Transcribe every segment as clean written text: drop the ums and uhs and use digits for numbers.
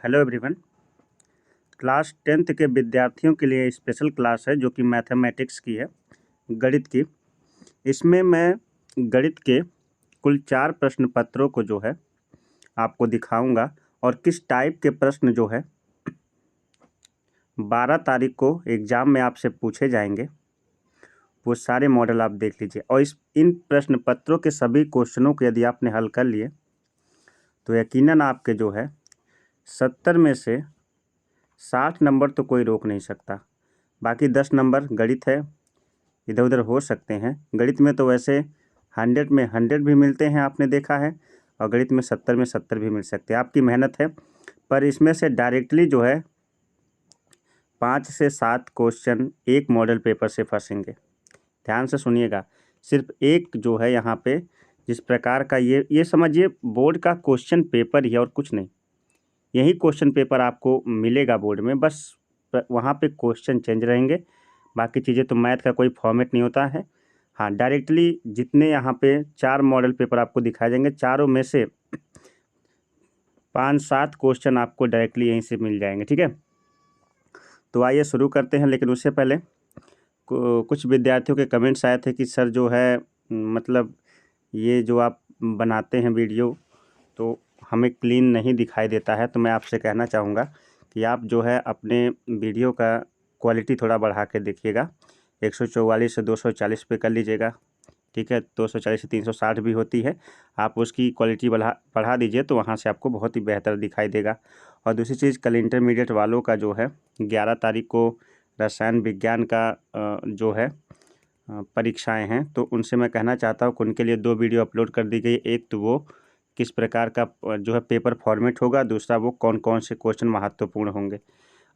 Hello everyone. Class 10th के विद्यार्थियों के लिए स्पेशल क्लास है जो कि मैथमेटिक्स की है, गणित की। इसमें मैं गणित के कुल 4 प्रश्न पत्रों को जो है आपको दिखाऊंगा और किस टाइप के प्रश्न जो है 12 तारीख को एग्ज़ाम में आपसे पूछे जाएंगे, वो सारे मॉडल आप देख लीजिए। और इन प्रश्न पत्रों के सभी क्वेश्चनों को यदि आपने हल कर लिए तो यकीनन आपके जो है 70 में से 60 नंबर तो कोई रोक नहीं सकता। बाकी 10 नंबर गणित है, इधर उधर हो सकते हैं। गणित में तो वैसे 100 में 100 भी मिलते हैं, आपने देखा है, और गणित में 70 में 70 भी मिल सकते हैं। आपकी मेहनत है, पर इसमें से डायरेक्टली जो है 5 से 7 क्वेश्चन एक मॉडल पेपर से फंसेंगे। ध्यान से सुनिएगा, सिर्फ एक जो है यहाँ पे जिस प्रकार का ये समझिए बोर्ड का क्वेश्चन पेपर ही है और कुछ नहीं। यही क्वेश्चन पेपर आपको मिलेगा बोर्ड में, बस वहाँ पे क्वेश्चन चेंज रहेंगे। बाकी चीज़ें तो मैथ का कोई फॉर्मेट नहीं होता है। हाँ, डायरेक्टली जितने यहाँ पे 4 मॉडल पेपर आपको दिखाए जाएंगे, चारों में से 5-7 क्वेश्चन आपको डायरेक्टली यहीं से मिल जाएंगे। ठीक है, तो आइए शुरू करते हैं। लेकिन उससे पहले कुछ विद्यार्थियों के कमेंट्स आए थे कि सर जो है मतलब ये जो आप बनाते हैं वीडियो तो हमें क्लीन नहीं दिखाई देता है। तो मैं आपसे कहना चाहूँगा कि आप जो है अपने वीडियो का क्वालिटी थोड़ा बढ़ा के देखिएगा। 144 से 240 पे कर लीजिएगा, ठीक है। 240 से 360 भी होती है, आप उसकी क्वालिटी बढ़ा दीजिए तो वहाँ से आपको बहुत ही बेहतर दिखाई देगा। और दूसरी चीज़, कल इंटरमीडिएट वालों का जो है 11 तारीख को रसायन विज्ञान का जो है परीक्षाएं हैं, तो उनसे मैं कहना चाहता हूँ कि उनके लिए 2 वीडियो अपलोड कर दी गई। एक तो वो किस प्रकार का जो है पेपर फॉर्मेट होगा, दूसरा वो कौन कौन से क्वेश्चन महत्वपूर्ण होंगे।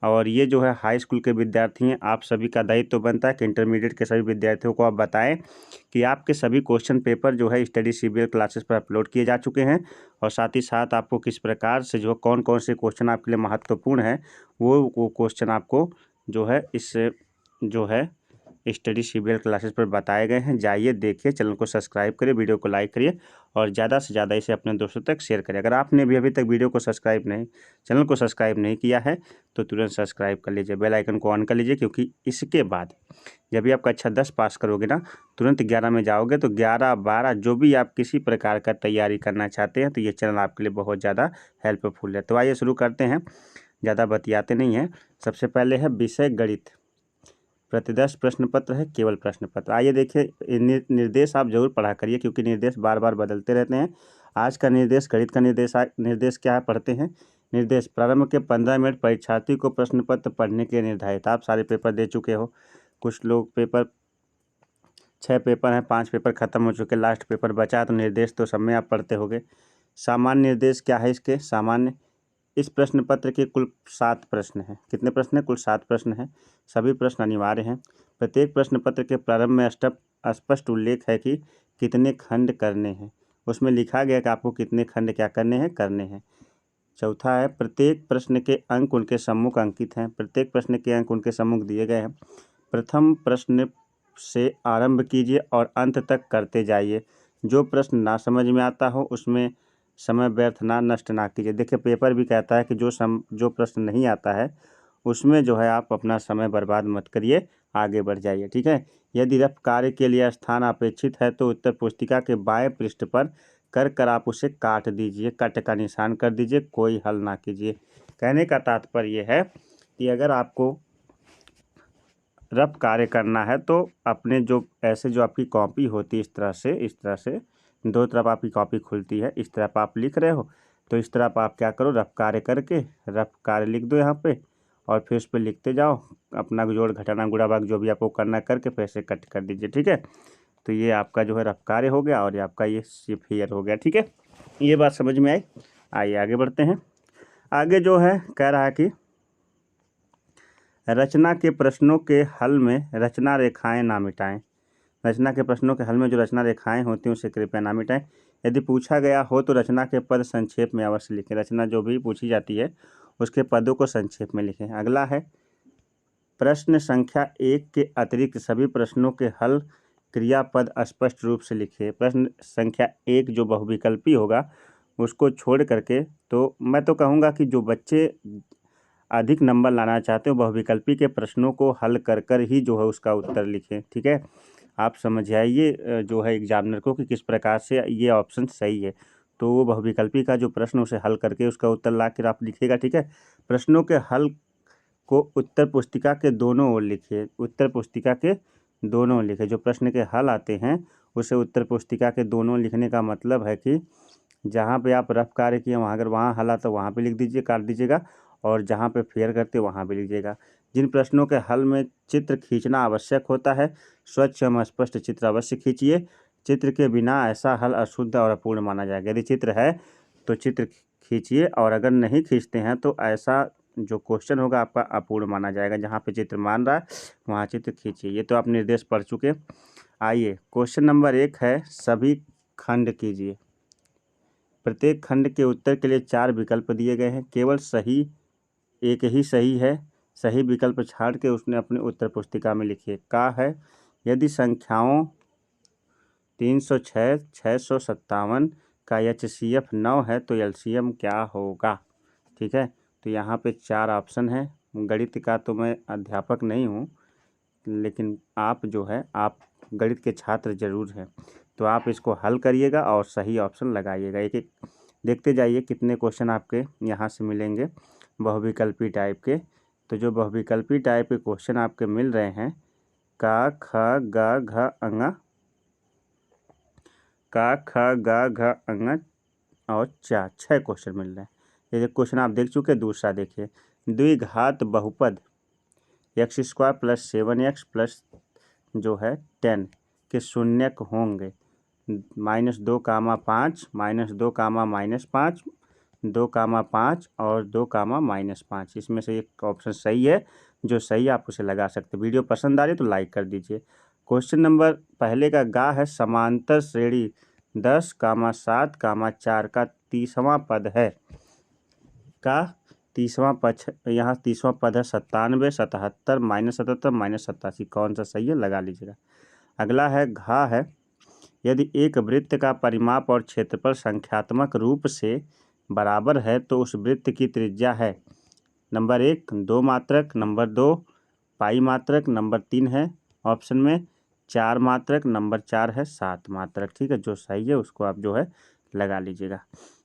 और ये जो है हाई स्कूल के विद्यार्थी हैं, आप सभी का दायित्व तो बनता है कि इंटरमीडिएट के सभी विद्यार्थियों को आप बताएं कि आपके सभी क्वेश्चन पेपर जो है स्टडी सीबीएल क्लासेस पर अपलोड किए जा चुके हैं। और साथ ही साथ आपको किस प्रकार से जो कौन कौन से क्वेश्चन आपके लिए महत्वपूर्ण है वो क्वेश्चन आपको जो है इस जो है स्टडी सीबीएल क्लासेस पर बताए गए हैं। जाइए देखिए, चैनल को सब्सक्राइब करिए, वीडियो को लाइक करिए और ज़्यादा से ज़्यादा इसे अपने दोस्तों तक शेयर करिए। अगर आपने भी अभी तक वीडियो को चैनल को सब्सक्राइब नहीं किया है तो तुरंत सब्सक्राइब कर लीजिए, बेल आइकन को ऑन कर लीजिए, क्योंकि इसके बाद जब भी आप कक्षा 10 पास करोगे ना, तुरंत 11 में जाओगे तो 11-12 जो भी आप किसी प्रकार का तैयारी करना चाहते हैं तो ये चैनल आपके लिए बहुत ज़्यादा हेल्पफुल है। तो आइए शुरू करते हैं, ज़्यादा बतियाते नहीं हैं। सबसे पहले है विषय गणित, प्रतिदर्श प्रश्न पत्र है, केवल प्रश्न पत्र। आइए देखिए, निर्देश आप जरूर पढ़ा करिए क्योंकि निर्देश बार बार बदलते रहते हैं। आज का निर्देश गणित का निर्देश क्या है, पढ़ते हैं। निर्देश, प्रारंभ के 15 मिनट परीक्षार्थी को प्रश्न पत्र पढ़ने के लिए निर्धारित। आप सारे पेपर दे चुके हो, कुछ लोग पेपर 6 पेपर हैं, 5 पेपर खत्म हो चुके, लास्ट पेपर बचा है, तो निर्देश तो सब में आप पढ़ते होंगे। सामान्य निर्देश क्या है इसके, सामान्य, इस प्रश्न पत्र के कुल 7 प्रश्न हैं। कितने प्रश्न हैं? कुल 7 प्रश्न हैं। सभी प्रश्न अनिवार्य हैं। प्रत्येक प्रश्न पत्र के प्रारंभ में स्पष्ट उल्लेख है कि कितने खंड करने हैं। उसमें लिखा गया कि आपको कितने खंड क्या करने हैं। चौथा है, प्रत्येक प्रश्न के अंक उनके सम्मुख अंकित हैं। प्रत्येक प्रश्न के अंक उनके सम्मुख दिए गए हैं। प्रथम प्रश्न से आरंभ कीजिए और अंत तक करते जाइए। जो प्रश्न ना समझ में आता हो उसमें समय व्यर्थ ना नष्ट ना कीजिए। देखिए, पेपर भी कहता है कि जो प्रश्न नहीं आता है उसमें जो है आप अपना समय बर्बाद मत करिए, आगे बढ़ जाइए। ठीक है, यदि रफ कार्य के लिए स्थान अपेक्षित है तो उत्तर पुस्तिका के बाएं पृष्ठ पर कर आप उसे काट दीजिए, कट का निशान कर दीजिए, कोई हल ना कीजिए। कहने का तात्पर्य है कि अगर आपको रफ कार्य करना है तो अपने जो ऐसे जो आपकी कॉपी होती है इस तरह से 2 तरफ आपकी कॉपी खुलती है, इस तरफ आप लिख रहे हो तो इस तरफ आप क्या करो, रफ कार्य करके रफ कार्य लिख दो यहाँ पे और फिर उस पर लिखते जाओ, अपना जोड़ घटाना गुणा भाग जो भी आपको करना करके फिर से कट कर दीजिए। ठीक है, तो ये आपका जो है रफ कार्य हो गया और ये आपका ये सिफियर हो गया। ठीक है, ये बात समझ में आई। आइए आगे बढ़ते हैं। आगे जो है कह रहा है कि रचना के प्रश्नों के हल में रचना रेखाएं ना मिटाएं। रचना के प्रश्नों के हल में जो रचना रेखाएं होती हैं उसे कृपया ना मिटाएं। यदि पूछा गया हो तो रचना के पद संक्षेप में अवश्य लिखें। रचना जो भी पूछी जाती है उसके पदों को संक्षेप में लिखें। अगला है, प्रश्न संख्या 1 के अतिरिक्त सभी प्रश्नों के हल क्रियापद स्पष्ट रूप से लिखिए। प्रश्न संख्या 1 जो बहुविकल्पी होगा उसको छोड़ करके, तो मैं तो कहूँगा कि जो बच्चे अधिक नंबर लाना चाहते हो बहुविकल्पी के प्रश्नों को हल कर कर ही जो है उसका उत्तर लिखें, ठीक है। आप समझ आइए जो है एग्जामिनर को कि किस प्रकार से ये ऑप्शन सही है। तो वो बहुविकल्पी का जो प्रश्न उसे हल करके उसका उत्तर ला कर आप लिखिएगा, ठीक है। प्रश्नों के हल को उत्तर पुस्तिका के दोनों ओर लिखिए, उत्तर पुस्तिका के दोनों ओर लिखिए। जो प्रश्न के हल आते हैं उसे उत्तर पुस्तिका के दोनों लिखने का मतलब है कि जहाँ पे आप रफ कार्य किए वहाँ अगर वहाँ हल आता वहाँ पे लिख दीजिए, काट दीजिएगा, और जहाँ पे फेयर करते वहाँ पे लीजिएगा। जिन प्रश्नों के हल में चित्र खींचना आवश्यक होता है, स्वच्छ एवं स्पष्ट चित्र अवश्य खींचिए। चित्र के बिना ऐसा हल अशुद्ध और अपूर्ण माना जाएगा। यदि चित्र है तो चित्र खींचिए, और अगर नहीं खींचते हैं तो ऐसा जो क्वेश्चन होगा आपका अपूर्ण माना जाएगा। जहाँ पे चित्र मान रहा है वहाँ चित्र खींचिए। ये तो आप निर्देश पढ़ चुके। आइए क्वेश्चन नंबर 1 है, सभी खंड कीजिए। प्रत्येक खंड के उत्तर के लिए 4 विकल्प दिए गए हैं, केवल सही एक ही सही है। सही विकल्प छाड़ के उसने अपनी उत्तर पुस्तिका में लिखिए। का है, यदि संख्याओं 306, 657 का HCF 9 है तो LCM क्या होगा, ठीक है। तो यहाँ पे 4 ऑप्शन है। गणित का तो मैं अध्यापक नहीं हूँ, लेकिन आप जो है आप गणित के छात्र ज़रूर हैं, तो आप इसको हल करिएगा और सही ऑप्शन लगाइएगा। एक एक देखते जाइए कितने क्वेश्चन आपके यहाँ से मिलेंगे बहुविकल्पी टाइप के। तो जो बहुविकल्पी टाइप के क्वेश्चन आपके मिल रहे हैं, का ख ग घ अंग, का ख ग घ अंग और 6 क्वेश्चन मिल रहे हैं। ये क्वेश्चन आप देख चुके। दूसरा देखिए, द्विघात बहुपद x² + 7x प्लस जो है 10 के शून्यक होंगे -2, -5, -2, -5, 2, 5 और 2, -5। इसमें से एक ऑप्शन सही है। जो सही आप उसे लगा सकते। वीडियो पसंद आ रही तो लाइक कर दीजिए। क्वेश्चन नंबर पहले का गा है, समांतर श्रेणी 10, 7, 4 का 30वां पद है। का 30वां पद यहाँ 30वां पद है 97, 77, -77, -87। कौन सा सही है लगा लीजिएगा। अगला है घा है, यदि एक वृत्त का परिमाप और क्षेत्रफल संख्यात्मक रूप से बराबर है तो उस वृत्त की त्रिज्या है। नंबर 1 2 मात्रक, नंबर 2 पाई मात्रक, नंबर 3 है ऑप्शन में 4 मात्रक, नंबर 4 है 7 मात्रक, ठीक है। जो सही है उसको आप जो है लगा लीजिएगा।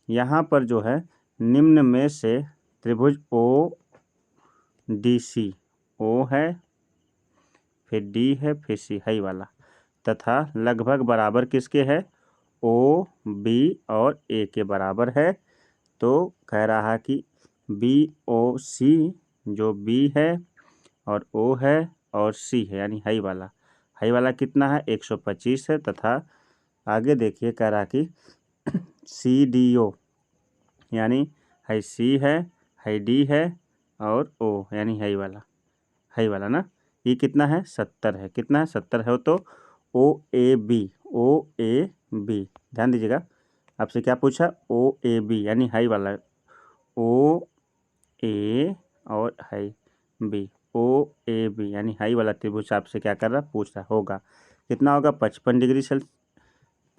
यहाँ पर जो है निम्न में से त्रिभुज ODC, O है, फिर D है, फिर C है वाला, तथा लगभग बराबर किसके है, OB और A के बराबर है। तो कह रहा है कि BOC जो B है और O है और C है यानी हाई वाला कितना है 125 है। तथा आगे देखिए कह रहा कि CDO यानी हाई C है, हाई D है और O यानी हाई वाला ना, ये कितना है 70 है। कितना है 70 है। तो OAB ध्यान दीजिएगा। आपसे क्या पूछा, OAB यानी हाई वाला, OA और हाई B, OAB यानी हाई वाला त्रिभुज आपसे क्या कर रहा पूछ रहा होगा। कितना होगा 55 डिग्री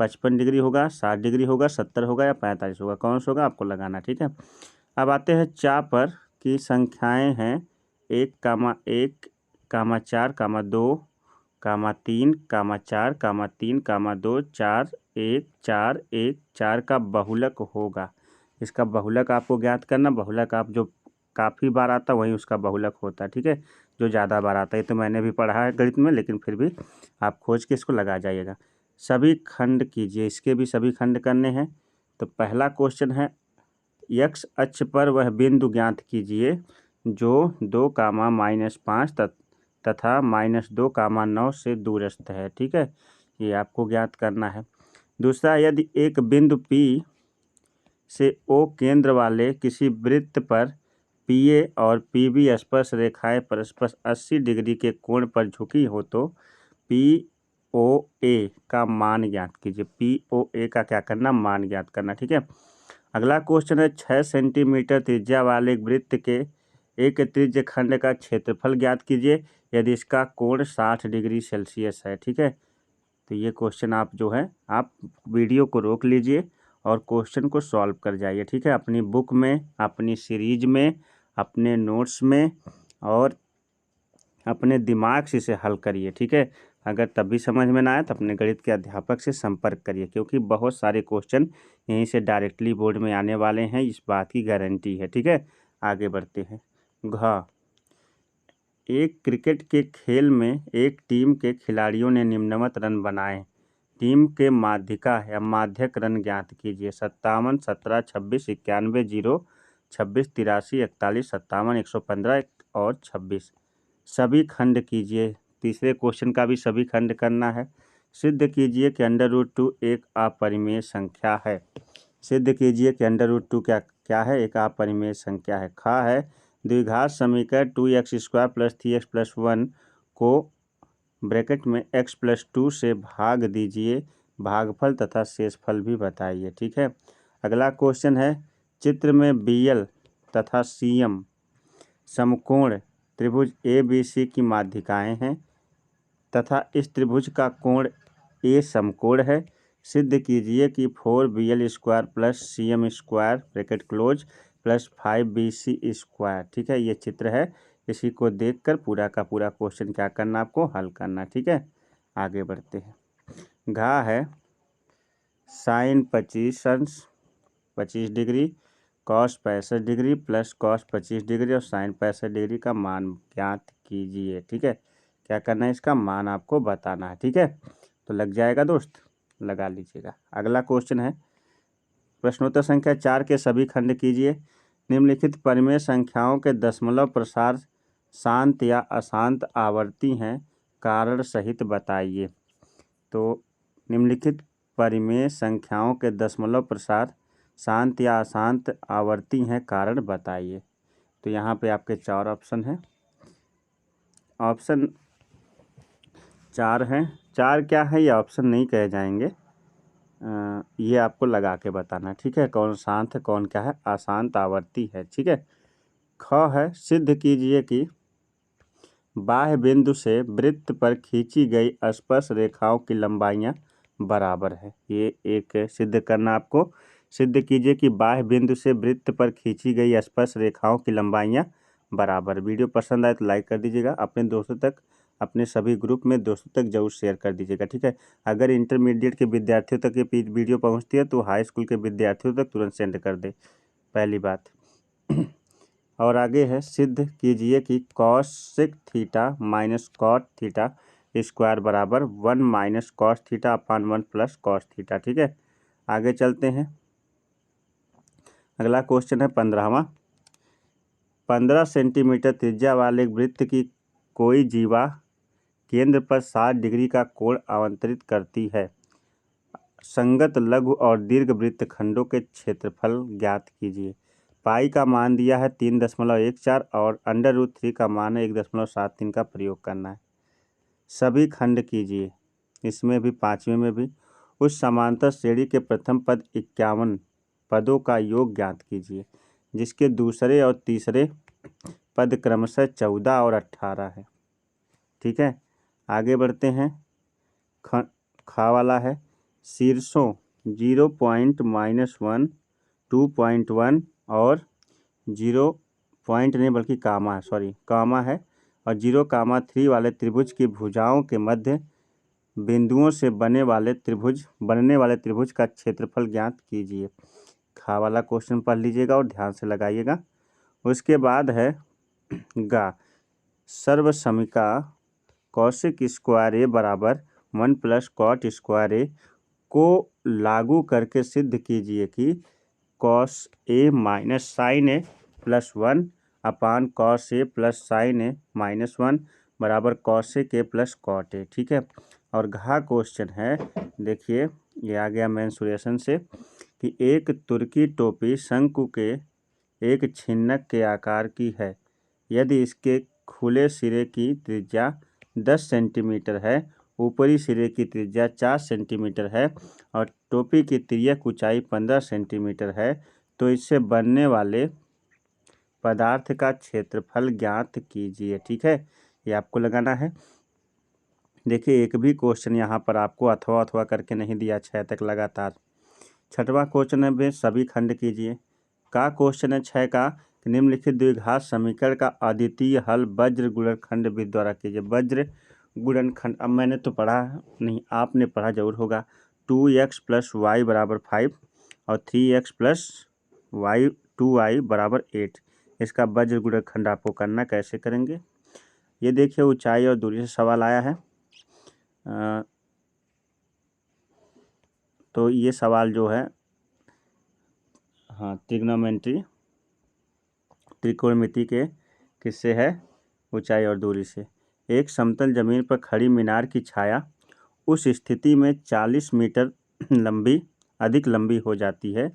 55 डिग्री होगा, 60 डिग्री होगा, 70 होगा या 45 होगा, कौन सा होगा आपको लगाना, ठीक है। अब आते हैं चा पर की संख्याएं हैं 1, 1, 4, 2, 3, 4, 3, 2, 4, 1, 4, 1, 4 का बहुलक होगा। इसका बहुलक आपको ज्ञात करना। बहुलक आप जो काफ़ी बार आता वही उसका बहुलक होता है, ठीक है। जो ज़्यादा बार आता है तो मैंने भी पढ़ा है गणित में, लेकिन फिर भी आप खोज के इसको लगा जाइएगा। सभी खंड कीजिए, इसके भी सभी खंड करने हैं। तो पहला क्वेश्चन है, x अक्ष पर वह बिंदु ज्ञात कीजिए जो 2, -5 तथा -2, 9 से दूरस्थ है, ठीक है। ये आपको ज्ञात करना है। दूसरा, यदि एक बिंदु P से O केंद्र वाले किसी वृत्त पर PA और PB स्पर्श रेखाएं परस्पर 80 डिग्री के कोण पर झुकी हो तो POA का मान ज्ञात कीजिए। POA का क्या करना, मान ज्ञात करना, ठीक है। अगला क्वेश्चन है, 6 सेंटीमीटर त्रिज्या वाले वृत्त के एक त्रिज्य खंड का क्षेत्रफल ज्ञात कीजिए यदि इसका कोण 60 डिग्री सेल्सियस है, ठीक है। तो ये क्वेश्चन आप जो है आप वीडियो को रोक लीजिए और क्वेश्चन को सॉल्व कर जाइए, ठीक है। अपनी बुक में, अपनी सीरीज में, अपने नोट्स में और अपने दिमाग से इसे हल करिए, ठीक है। अगर तब भी समझ में ना आए तो अपने गणित के अध्यापक से संपर्क करिए, क्योंकि बहुत सारे क्वेश्चन यहीं से डायरेक्टली बोर्ड में आने वाले हैं, इस बात की गारंटी है, ठीक है। आगे बढ़ते हैं। घ, एक क्रिकेट के खेल में एक टीम के खिलाड़ियों ने निम्नवत रन बनाए। टीम के माध्यिका या माध्यक रन ज्ञात कीजिए। 57, 17, 26, 91, 0, 26, 83, 41, 57, 115 और 26। सभी खंड कीजिए। तीसरे क्वेश्चन का भी सभी खंड करना है। सिद्ध कीजिए कि √2 एक अपरिमेय संख्या है। सिद्ध कीजिए कि √2 क्या है, एक अपरिमेय संख्या है। खा है, द्विघात समीकरण 2x² + 3x + 1 को ब्रैकेट में x + 2 से भाग दीजिए। भागफल तथा शेषफल भी बताइए, ठीक है। अगला क्वेश्चन है, चित्र में BL तथा CM समकोण त्रिभुज ABC की माध्यिकाएं हैं तथा इस त्रिभुज का कोण A समकोण है। सिद्ध कीजिए कि 4BL² + CM² bracket close + 5BC², ठीक है। ये चित्र है, इसी को देखकर पूरा का पूरा क्वेश्चन क्या करना, आपको हल करना, ठीक है। आगे बढ़ते हैं। घा है, sin 25 degree, cos 65 degree + cos 25 degree और sin 65 डिग्री का मान ज्ञात कीजिए, ठीक है। क्या करना है, इसका मान आपको बताना है, ठीक है। तो लग जाएगा दोस्त, लगा लीजिएगा। अगला क्वेश्चन है, प्रश्नोत्तर संख्या 4 के सभी खंड कीजिए। निम्नलिखित परिमेय संख्याओं के दशमलव प्रसार शांत या अशांत आवर्ती हैं, कारण सहित बताइए। तो निम्नलिखित परिमेय संख्याओं के दशमलव प्रसार शांत या अशांत आवर्ती हैं, कारण बताइए। तो यहाँ पे आपके 4 ऑप्शन हैं। ऑप्शन 4 हैं। 4 क्या है, ये ऑप्शन नहीं कहे जाएंगे, ये आपको लगा के बताना, ठीक है। कौन शांत है, कौन क्या है, अशांत आवर्ती है, ठीक है। ख है, सिद्ध कीजिए कि बाह्य बिंदु से वृत्त पर खींची गई स्पर्श रेखाओं की लंबाइयाँ बराबर है। ये एक सिद्ध करना आपको। सिद्ध कीजिए कि बाह्य बिंदु से वृत्त पर खींची गई स्पर्श रेखाओं की लंबाइयाँ बराबर। वीडियो पसंद आए तो लाइक कर दीजिएगा, अपने दोस्तों तक, अपने सभी ग्रुप में दोस्तों तक जरूर शेयर कर दीजिएगा, ठीक है। अगर इंटरमीडिएट के विद्यार्थियों तक ये वीडियो पहुँचती है तो हाई स्कूल के विद्यार्थियों तक तुरंत सेंड कर दे, पहली बात। और आगे है, सिद्ध कीजिए कि cos θ - cot θ² बराबर 1 - cos θ/1 + cos θ, ठीक है। आगे चलते हैं। अगला क्वेश्चन है 15वां। 15 सेंटीमीटर त्रिज्या वाले वृत्त की कोई जीवा केंद्र पर 60 डिग्री का कोण आवंतित करती है। संगत लघु और दीर्घ वृत्त खंडों के क्षेत्रफल ज्ञात कीजिए। पाई का मान दिया है 3.14 और √3 का मान है 1.73 का प्रयोग करना है। सभी खंड कीजिए, इसमें भी 5वें में भी। उस समांतर श्रेणी के प्रथम पद 51 पदों का योग ज्ञात कीजिए, जिसके दूसरे और तीसरे पद क्रमशः 14 और 18 है, ठीक है। आगे बढ़ते हैं। खा वाला है, शीर्षों 0.-1, 2.1 और 0 पॉइंट नहीं बल्कि कामा है, कामा है, और 0,3 वाले त्रिभुज की भुजाओं के मध्य बिंदुओं से बनने वाले त्रिभुज का क्षेत्रफल ज्ञात कीजिए। खा वाला क्वेश्चन पढ़ लीजिएगा और ध्यान से लगाइएगा। उसके बाद है गा, सर्वसमिका कौशिक स्क्वायर ए बराबर 1 + cot स्क्वायर ए को लागू करके सिद्ध कीजिए कि cos A - sin A + 1 upon cos A + sin A - 1 बराबर cos A + cot A, ठीक है। और घा क्वेश्चन है, देखिए ये आ गया मेंसुरेशन से, कि एक तुर्की टोपी शंकु के एक छिन्नक के आकार की है। यदि इसके खुले सिरे की त्रिज्या 10 सेंटीमीटर है, ऊपरी सिरे की त्रिज्या 4 सेंटीमीटर है और टोपी की तिर्यक ऊंचाई 15 सेंटीमीटर है, तो इससे बनने वाले पदार्थ का क्षेत्रफल ज्ञात कीजिए, ठीक है। ये आपको लगाना है। देखिए एक भी क्वेश्चन यहाँ पर आपको अथवा करके नहीं दिया 6 तक लगातार। छठवां क्वेश्चन है वे सभी खंड कीजिए। का क्वेश्चन है 6 का, निम्नलिखित द्विघात समीकरण का अद्वितीय हल वज्र गुणनखंड विधि द्वारा कीजिए। वज्र गुणनखंड, अब मैंने तो पढ़ा नहीं, आपने पढ़ा जरूर होगा। 2x + y = 5 और 3x + y 2y = 8। इसका वज्र गुणनखंड आपको करना, कैसे करेंगे ये देखिए। ऊंचाई और दूरी से सवाल आया है। तो ये सवाल जो है, हाँ, त्रिकोणमिति के किससे है, ऊंचाई और दूरी से। एक समतल जमीन पर खड़ी मीनार की छाया उस स्थिति में 40 मीटर अधिक लंबी हो जाती है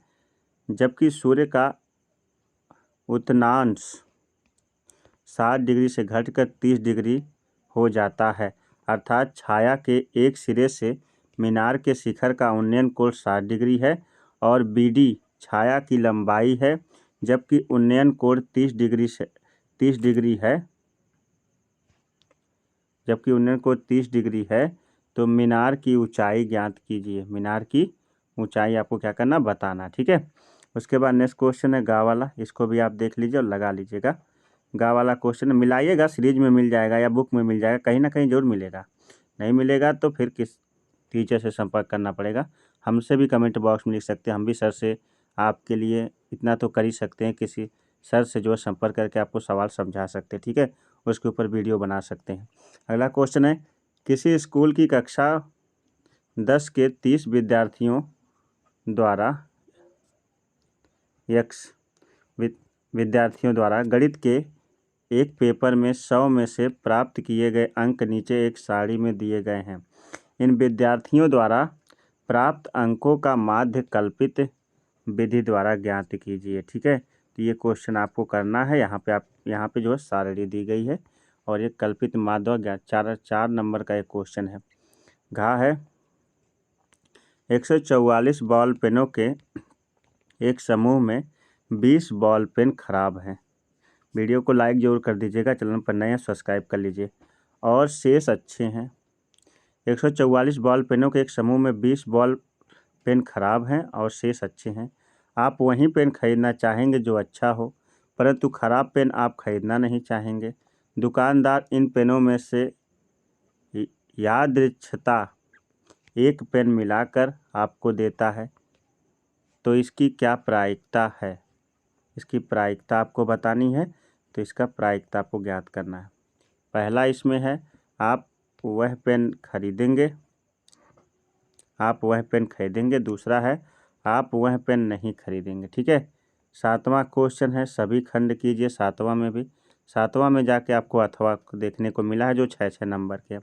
जबकि सूर्य का उत्तनांश 60 डिग्री से घटकर 30 डिग्री हो जाता है। अर्थात छाया के एक सिरे से मीनार के शिखर का उन्नयन कोण 60 डिग्री है और BD छाया की लंबाई है, जबकि उन्नयन कोण 30 डिग्री है। तो मीनार की ऊंचाई ज्ञात कीजिए। मीनार की ऊंचाई आपको क्या करना, बताना, ठीक है। उसके बाद नेक्स्ट क्वेश्चन है गा वाला, इसको भी आप देख लीजिए और लगा लीजिएगा। गा वाला क्वेश्चन मिलाइएगा, सीरीज में मिल जाएगा या बुक में मिल जाएगा, कहीं ना कहीं जरूर मिलेगा। नहीं मिलेगा तो फिर किस टीचर से संपर्क करना पड़ेगा। हमसे भी कमेंट बॉक्स में लिख सकते हैं, हम भी सर से आपके लिए इतना तो कर ही सकते हैं, किसी सर से जो है संपर्क करके आपको सवाल समझा सकते हैं, ठीक है। उसके ऊपर वीडियो बना सकते हैं। अगला क्वेश्चन है, किसी स्कूल की कक्षा 10 के 30 विद्यार्थियों द्वारा गणित के एक पेपर में 100 में से प्राप्त किए गए अंक नीचे एक सारणी में दिए गए हैं। इन विद्यार्थियों द्वारा प्राप्त अंकों का माध्य कल्पित विधि द्वारा ज्ञात कीजिए, ठीक है। तो ये क्वेश्चन आपको करना है। यहाँ पे जो है सारणी दी गई है और ये कल्पित माध्य ज्ञात 4 नंबर का एक क्वेश्चन है। घा है, 144 बॉल पेनों के एक समूह में 20 बॉल पेन खराब हैं। वीडियो को लाइक जरूर कर दीजिएगा, चैनल पर नए हैं सब्सक्राइब कर लीजिए। और शेष अच्छे हैं। 144 बॉल पेनों के एक समूह में 20 बॉल पेन खराब हैं और शेष अच्छे हैं। आप वही पेन खरीदना चाहेंगे जो अच्छा हो, परंतु खराब पेन आप खरीदना नहीं चाहेंगे। दुकानदार इन पेनों में से यादृच्छता एक पेन मिलाकर आपको देता है, तो इसकी क्या प्रायिकता है। इसकी प्रायिकता आपको बतानी है, तो इसका प्रायिकता आपको ज्ञात करना है। पहला इसमें है, आप वह पेन खरीदेंगे। दूसरा है, आप वह पेन नहीं खरीदेंगे, ठीक है। 7वां क्वेश्चन है, सभी खंड कीजिए। 7वां में जाके आपको अथवा देखने को मिला है जो 6 नंबर के।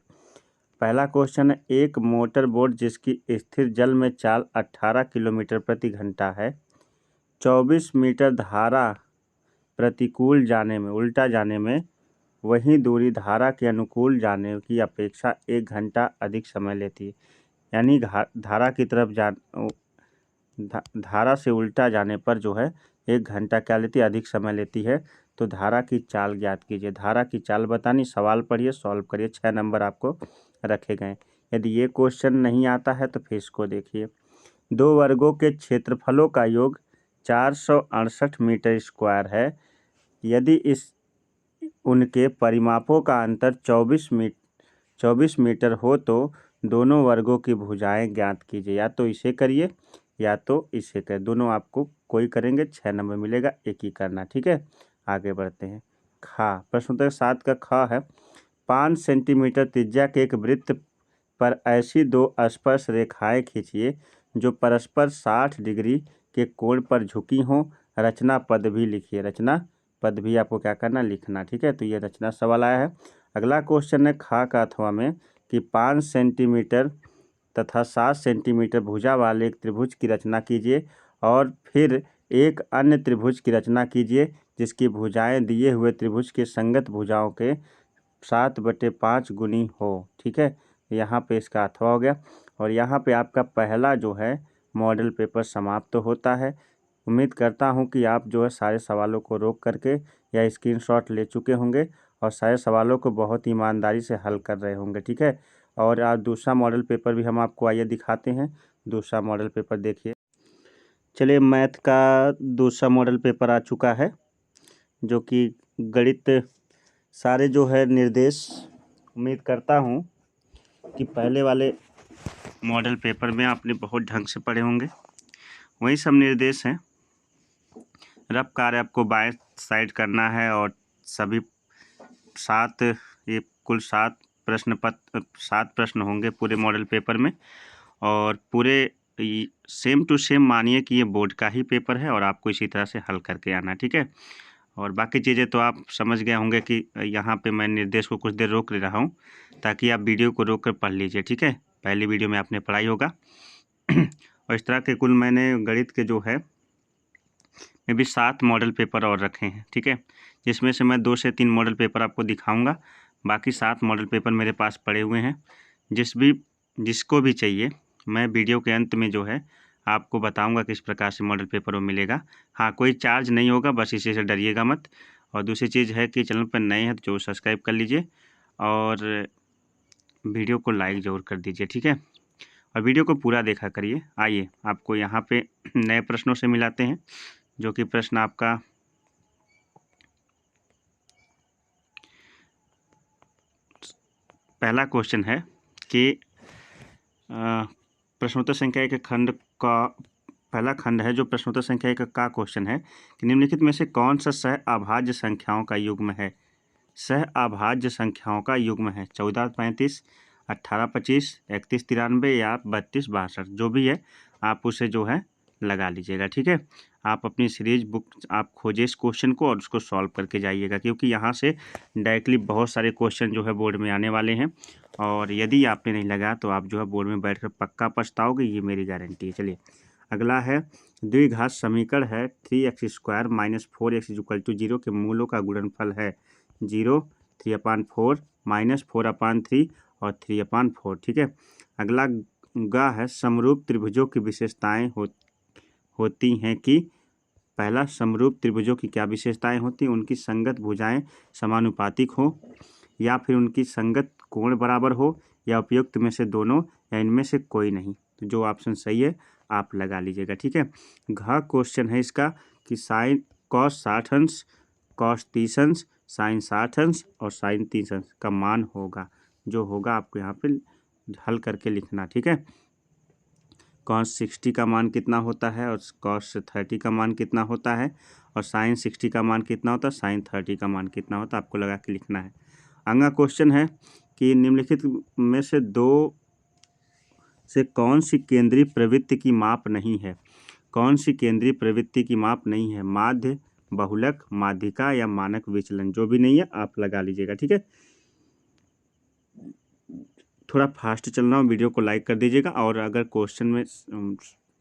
पहला क्वेश्चन है, एक मोटर बोट जिसकी स्थिर जल में चाल 18 किलोमीटर प्रति घंटा है, 24 मीटर धारा प्रतिकूल जाने में, उल्टा जाने में, वही दूरी धारा के अनुकूल जाने की अपेक्षा 1 घंटा अधिक समय लेती है। यानी धारा की तरफ धारा से उल्टा जाने पर जो है 1 घंटा क्या लेती है, अधिक समय लेती है। तो धारा की चाल ज्ञात कीजिए। धारा की चाल बतानी, सवाल पढ़िए, सॉल्व करिए। 6 नंबर आपको रखे गए। यदि ये क्वेश्चन नहीं आता है तो फिर इसको देखिए। 2 वर्गों के क्षेत्रफलों का योग 468 मीटर स्क्वायर है। यदि उनके परिमापों का अंतर 24 मीटर हो तो दोनों वर्गों की भुजाएं ज्ञात कीजिए। या तो इसे करिए या तो इसे करिए, दोनों आपको कोई करेंगे 6 नंबर मिलेगा, एक ही करना, ठीक है। आगे बढ़ते हैं। खा, प्रश्न उत्तर 7 का ख है, 5 सेंटीमीटर त्रिज्या के एक वृत्त पर ऐसी 2 स्पर्श रेखाएं खींचिए जो परस्पर 60 डिग्री के कोण पर झुकी हों। रचना पद भी लिखिए। रचना पद भी आपको क्या करना, लिखना, ठीक है। तो ये रचना सवाल आया है। अगला क्वेश्चन है खा का अथवा में कि 5 सेंटीमीटर तथा 7 सेंटीमीटर भुजा वाले एक त्रिभुज की रचना कीजिए और फिर एक अन्य त्रिभुज की रचना कीजिए जिसकी भुजाएं दिए हुए त्रिभुज के संगत भुजाओं के 7/5 गुनी हो, ठीक है। यहाँ पे इसका अथवा हो गया और यहाँ पे आपका पहला जो है मॉडल पेपर समाप्त होता है। उम्मीद करता हूँ कि आप जो है सारे सवालों को रोक करके या स्क्रीनशॉट ले चुके होंगे और सारे सवालों को बहुत ईमानदारी से हल कर रहे होंगे, ठीक है। और आज दूसरा मॉडल पेपर भी हम आपको आइए दिखाते हैं। दूसरा मॉडल पेपर देखिए। चलिए, मैथ का दूसरा मॉडल पेपर आ चुका है, जो कि गणित सारे जो है निर्देश उम्मीद करता हूँ कि पहले वाले मॉडल पेपर में आपने बहुत ढंग से पढ़े होंगे। वही सब निर्देश हैं। रफ कार्य आपको बाएं साइड करना है और सभी 7 ये कुल 7 प्रश्न होंगे पूरे मॉडल पेपर में, और पूरे सेम टू सेम मानिए कि ये बोर्ड का ही पेपर है और आपको इसी तरह से हल करके आना, ठीक है। और बाकी चीज़ें तो आप समझ गए होंगे कि यहाँ पे मैं निर्देश को कुछ देर रोक ले रहा हूँ ताकि आप वीडियो को रोक कर पढ़ लीजिए, ठीक है। पहली वीडियो में आपने पढ़ाई होगा। और इस तरह के कुल मैंने गणित के जो है में भी 7 मॉडल पेपर और रखे हैं, ठीक है, जिसमें से मैं 2 से 3 मॉडल पेपर आपको दिखाऊंगा। बाकी 7 मॉडल पेपर मेरे पास पड़े हुए हैं। जिसको भी चाहिए मैं वीडियो के अंत में जो है आपको बताऊंगा किस प्रकार से मॉडल पेपर वो मिलेगा। हाँ, कोई चार्ज नहीं होगा, बस इसी से डरिएगा मत। और दूसरी चीज़ है कि चैनल पर नए हैं तो जो सब्सक्राइब कर लीजिए और वीडियो को लाइक ज़रूर कर दीजिए, ठीक है। और वीडियो को पूरा देखा करिए। आइए आपको यहाँ पे नए प्रश्नों से मिलाते हैं, जो कि प्रश्न आपका पहला क्वेश्चन है कि प्रश्नोत्तर संख्या 1 खंड का पहला खंड है, जो प्रश्नोत्तर संख्या 1 का क्वेश्चन है कि निम्नलिखित में से कौन सा सह अभाज्य संख्याओं का युग्म है। सह अभाज्य संख्याओं का युग्म है 14 35, 18 25, 31 93 या 32 62, जो भी है आप उसे जो है लगा लीजिएगा, ठीक है। आप अपनी सीरीज बुक आप खोजिए इस क्वेश्चन को और उसको सॉल्व करके जाइएगा, क्योंकि यहाँ से डायरेक्टली बहुत सारे क्वेश्चन जो है बोर्ड में आने वाले हैं, और यदि आपने नहीं लगा तो आप जो है बोर्ड में बैठकर पक्का पछताओगे, ये मेरी गारंटी है। चलिए अगला है, द्विघात समीकरण है 3x² - 4x = 0 के मूलों का गुणनफल है 0, 3/4, -4/3 और 3/4, ठीक है। अगला गा है, समरूप त्रिभुजों की विशेषताएं होती हैं कि पहला, समरूप त्रिभुजों की क्या विशेषताएं होती हैं, उनकी संगत भुजाएं समानुपातिक हो, या फिर उनकी संगत कोण बराबर हो, या उपयुक्त में से दोनों, या इनमें से कोई नहीं। तो जो ऑप्शन सही है आप लगा लीजिएगा, ठीक है। घ क्वेश्चन है इसका कि साइन कॉस 60 अंश, कॉस 30 अंश, साइन 60 अंश और साइन 30 अंश का मान होगा। जो होगा आपको यहाँ पे हल करके लिखना, ठीक है। कॉस 60 का मान कितना होता है और कॉस 30 का मान कितना होता है, और साइन 60 का मान कितना होता है, साइन 30 का मान कितना होता है, आपको लगा के लिखना है। अगला क्वेश्चन है कि निम्नलिखित में से दो से कौन सी केंद्रीय प्रवृत्ति की माप नहीं है। कौन सी केंद्रीय प्रवृत्ति की माप नहीं है, माध्य, बहुलक, माध्यिका या मानक विचलन। जो भी नहीं है आप लगा लीजिएगा, ठीक है। थोड़ा फास्ट चल रहा हूँ, वीडियो को लाइक कर दीजिएगा, और अगर क्वेश्चन में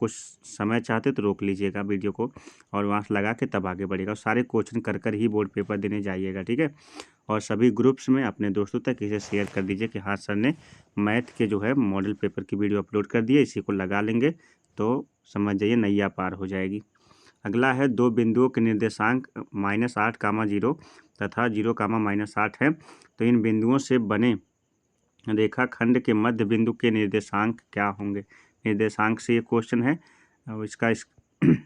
कुछ समय चाहते तो रोक लीजिएगा वीडियो को और वहाँ से लगा के तब आगे बढ़ेगा। और सारे क्वेश्चन कर ही बोर्ड पेपर देने जाइएगा, ठीक है। और सभी ग्रुप्स में अपने दोस्तों तक इसे शेयर कर दीजिए कि हाँ सर ने मैथ के जो है मॉडल पेपर की वीडियो अपलोड कर दिए, इसी को लगा लेंगे तो समझ जाइए नैया पार हो जाएगी। अगला है, दो बिंदुओं के निर्देशांक -8, 0 तथा 0, -8 है, तो इन बिंदुओं से बने रेखाखंड के मध्य बिंदु के निर्देशांक क्या होंगे। निर्देशांक से ये क्वेश्चन है, और इसका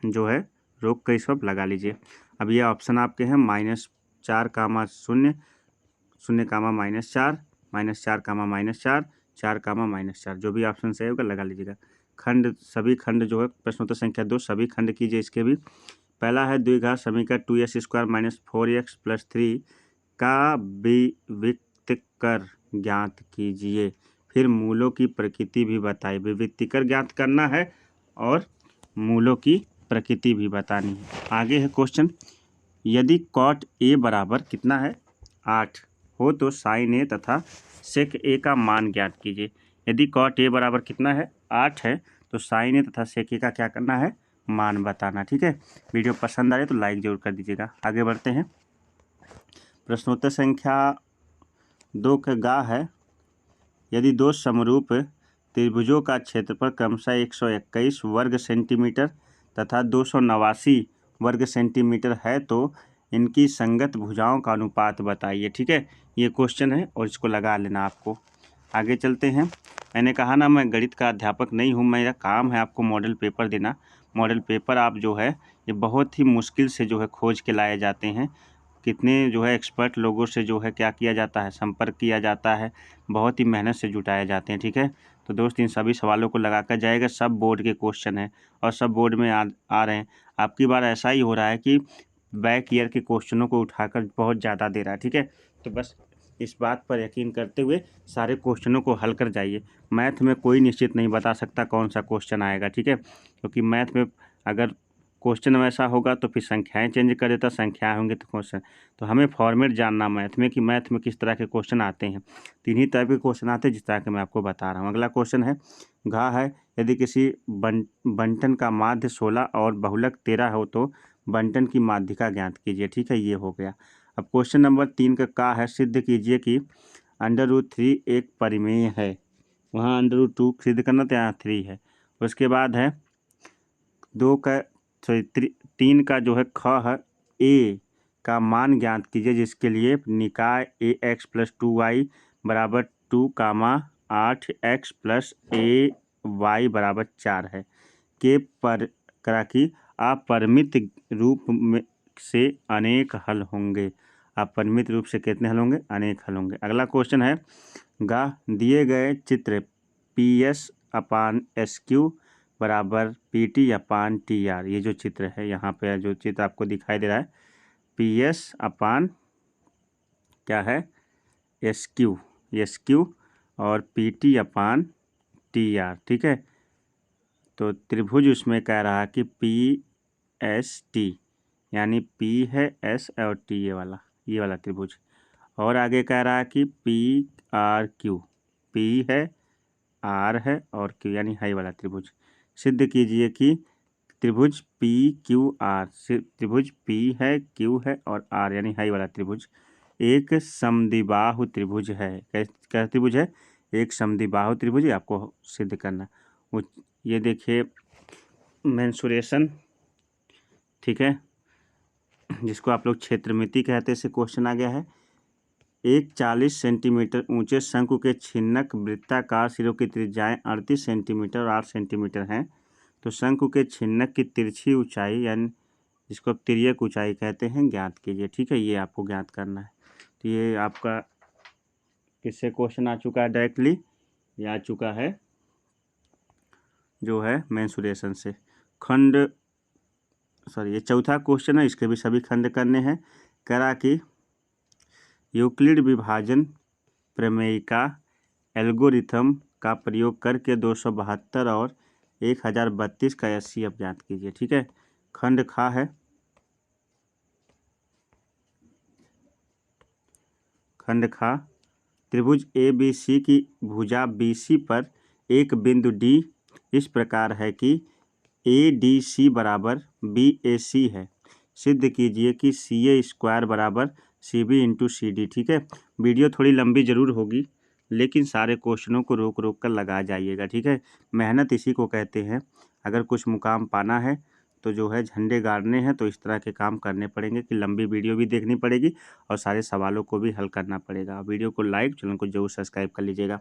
जो है रोक कर इस वक्त लगा लीजिए। अब ये ऑप्शन आपके हैं -4, 0, 0, -4, -4, -4, 4, -4, जो भी ऑप्शन सही होगा लगा लीजिएगा। खंड, सभी खंड जो है प्रश्नोत्तर संख्या 2 सभी खंड कीजिए इसके भी। पहला है, द्विघात समीकरण 2x² - 4x + 3 का विविक्त कर ज्ञात कीजिए, फिर मूलों की प्रकृति भी बताइए। विविक्तिकर ज्ञात करना है और मूलों की प्रकृति भी बतानी है। आगे है क्वेश्चन, यदि कॉट ए बराबर कितना है 8 हो तो साइन ए तथा सेक ए का मान ज्ञात कीजिए। यदि कॉट ए बराबर कितना है 8 है तो साइन ए तथा सेक ए का क्या करना है, मान बताना, ठीक है। वीडियो पसंद आए तो लाइक जरूर कर दीजिएगा। आगे बढ़ते हैं, प्रश्नोत्तर संख्या 2 का गा है, यदि दो समरूप त्रिभुजों का क्षेत्रफल क्रमशः 121 वर्ग सेंटीमीटर तथा 289 वर्ग सेंटीमीटर है तो इनकी संगत भुजाओं का अनुपात बताइए, ठीक है। ये क्वेश्चन है और इसको लगा लेना आपको। आगे चलते हैं, मैंने कहा ना मैं गणित का अध्यापक नहीं हूँ, मेरा काम है आपको मॉडल पेपर देना। मॉडल पेपर आप जो है ये बहुत ही मुश्किल से जो है खोज के लाए जाते हैं। कितने जो है एक्सपर्ट लोगों से जो है क्या किया जाता है, संपर्क किया जाता है, बहुत ही मेहनत से जुटाए जाते हैं। ठीक है, तो दोस्त इन सभी सवालों को लगा कर जाएगा। सब बोर्ड के क्वेश्चन हैं और सब बोर्ड में आ रहे हैं। आपकी बार ऐसा ही हो रहा है कि बैक ईयर के क्वेश्चनों को उठाकर बहुत ज़्यादा दे रहा है। ठीक है, तो बस इस बात पर यकीन करते हुए सारे क्वेश्चनों को हल कर जाइए। मैथ में कोई निश्चित नहीं बता सकता कौन सा क्वेश्चन आएगा। ठीक है, क्योंकि मैथ में अगर क्वेश्चन वैसा होगा तो फिर संख्याएं चेंज कर देता, संख्याएं होंगे तो क्वेश्चन। तो हमें फॉर्मेट जानना मैथ में कि मैथ में किस तरह के क्वेश्चन आते हैं। 3 ही तरह के क्वेश्चन आते हैं जिस तरह के मैं आपको बता रहा हूँ। अगला क्वेश्चन है, घा है, यदि किसी बंटन का माध्य 16 और बहुलक 13 हो तो बंटन की माध्यिका ज्ञात कीजिए। ठीक है, ये हो गया। अब क्वेश्चन नंबर 3 का है, सिद्ध कीजिए कि √3 एक परिमेय है। वहाँ √2 सिद्ध करना तो यहाँ 3 है। उसके बाद है 3 का जो है ख है, ए का मान ज्ञात कीजिए जिसके लिए निकाय ax + 2y = 2, 8x + ay = 4 है के प्रकार की अपरिमित रूप में से अनेक हल होंगे। अपरिमित रूप से कितने हल होंगे? अनेक हल होंगे। अगला क्वेश्चन है, गा दिए गए चित्र PS/SQ = PT/TR। ये जो चित्र है, यहाँ पे जो चित्र आपको दिखाई दे रहा है PS अपान क्या है SQ और PT/TR। ठीक है, तो त्रिभुज उसमें कह रहा है कि PST यानी P है S और T ये वाला त्रिभुज। और आगे कह रहा है कि PRQ, P है R है और Q यानी हाई वाला त्रिभुज। सिद्ध कीजिए कि त्रिभुज PQR, त्रिभुज P है, Q है और R यानी हाई वाला त्रिभुज एक समद्विबाहु त्रिभुज है। क्या त्रिभुज है? एक समद्विबाहु त्रिभुज। आपको सिद्ध करना। ये देखिए मेंसुरेशन, ठीक है, जिसको आप लोग क्षेत्रमिति कहते से क्वेश्चन आ गया है। एक 40 सेंटीमीटर ऊंचे शंकु के छिन्नक वृत्ताकार सिरों की त्रिज्याएं 38 सेंटीमीटर और 8 सेंटीमीटर हैं। तो शंकु के छिन्नक की तिरछी ऊंचाई यानी जिसको आप तिर्यक ऊंचाई कहते हैं ज्ञात कीजिए। ठीक है, ये आपको ज्ञात करना है। तो ये आपका किससे क्वेश्चन आ चुका है? डायरेक्टली ये आ चुका है जो है मेंसुरेशन से। ये चौथा क्वेश्चन है, इसके भी सभी खंड करने हैं। करा कि यूक्लिड विभाजन प्रमेय का एल्गोरिथम का प्रयोग करके 272 और 1032 का HCF ज्ञात कीजिए। ठीक है, खंड खा है, खंड खा त्रिभुज ABC की भुजा BC पर एक बिंदु D इस प्रकार है कि ADC = BAC है। सिद्ध कीजिए कि CA² = CB × CD। ठीक है, वीडियो थोड़ी लंबी ज़रूर होगी लेकिन सारे क्वेश्चनों को रोक रोक कर लगा जाइएगा। ठीक है, मेहनत इसी को कहते हैं। अगर कुछ मुकाम पाना है तो जो है झंडे गाड़ने हैं तो इस तरह के काम करने पड़ेंगे कि लंबी वीडियो भी देखनी पड़ेगी और सारे सवालों को भी हल करना पड़ेगा। वीडियो को लाइक, चैनल को जरूर सब्सक्राइब कर लीजिएगा।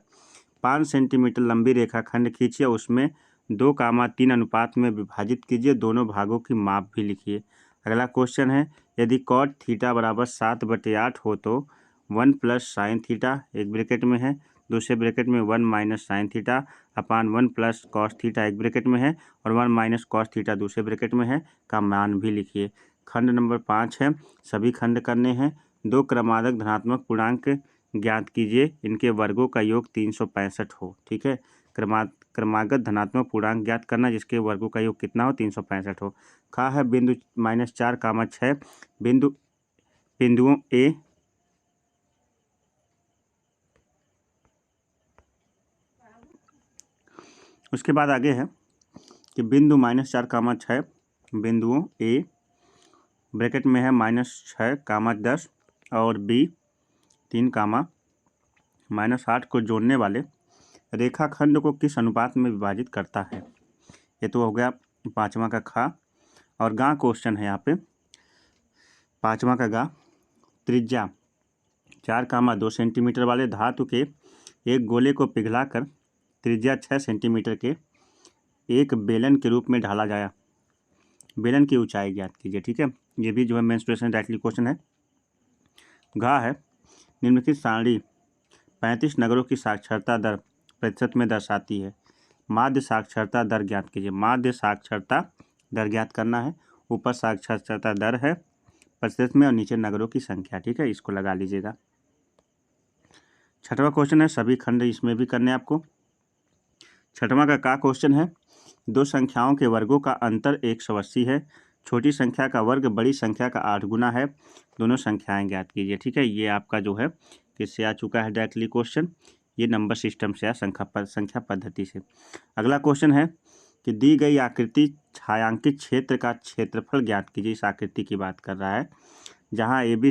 5 सेंटीमीटर लंबी रेखाखंड खींचिए, उसमें 2,3 अनुपात में विभाजित कीजिए, दोनों भागों की माप भी लिखिए। अगला क्वेश्चन है, यदि cot θ = 7/8 हो तो 1 + sin θ एक ब्रैकेट में है, दूसरे ब्रैकेट में 1 - sin θ अपान 1 + cos θ एक ब्रैकेट में है और 1 - cos θ दूसरे ब्रैकेट में है का मान भी लिखिए। खंड नंबर 5 है, सभी खंड करने हैं। 2 क्रमागत धनात्मक पूर्णांक ज्ञात कीजिए, इनके वर्गों का योग 365 हो। ठीक है, क्रमागत धनात्मक पूर्णांक ज्ञात करना जिसके वर्गों का योग कितना हो? 365 हो। खा है बिंदु -4, 6 बिंदुओं A उसके बाद आगे है कि बिंदु -4, 6 बिंदुओं A ब्रैकेट में है -6, 10 और B 3, -8 को जोड़ने वाले रेखाखंड को किस अनुपात में विभाजित करता है? ये तो हो गया 5वां का खा। और गा क्वेश्चन है यहाँ पे 5वां का गा। त्रिज्या 4, 2 सेंटीमीटर वाले धातु के एक गोले को पिघलाकर त्रिज्या 6 सेंटीमीटर के एक बेलन के रूप में ढाला गया बेलन की ऊंचाई ज्ञात कीजिए। ठीक है, ये भी जो है मेंस्ट्रुएशन डायरेक्टली क्वेश्चन है। घ है, निम्नलिखित सारणी 35 नगरों की साक्षरता दर प्रतिशत में दर्शाती है। माध्य साक्षरता दर ज्ञात कीजिए। माध्य साक्षरता दर ज्ञात करना है। ऊपर साक्षरता दर है प्रतिशत में और नीचे नगरों की संख्या। ठीक है, इसको लगा लीजिएगा। छठवां क्वेश्चन है, सभी खंड इसमें भी करने आपको। छठवां का क्वेश्चन है, दो संख्याओं के वर्गों का अंतर 180 है। छोटी संख्या का वर्ग बड़ी संख्या का 8 गुना है। दोनों संख्याएं ज्ञात कीजिए। ठीक है, ये आपका जो है किससे आ चुका है डायरेक्टली क्वेश्चन, ये नंबर सिस्टम से या संख्या पद्धति से। अगला क्वेश्चन है कि दी गई आकृति छायांकित क्षेत्र का क्षेत्रफल ज्ञात कीजिए। इस आकृति की बात कर रहा है जहाँ ए बी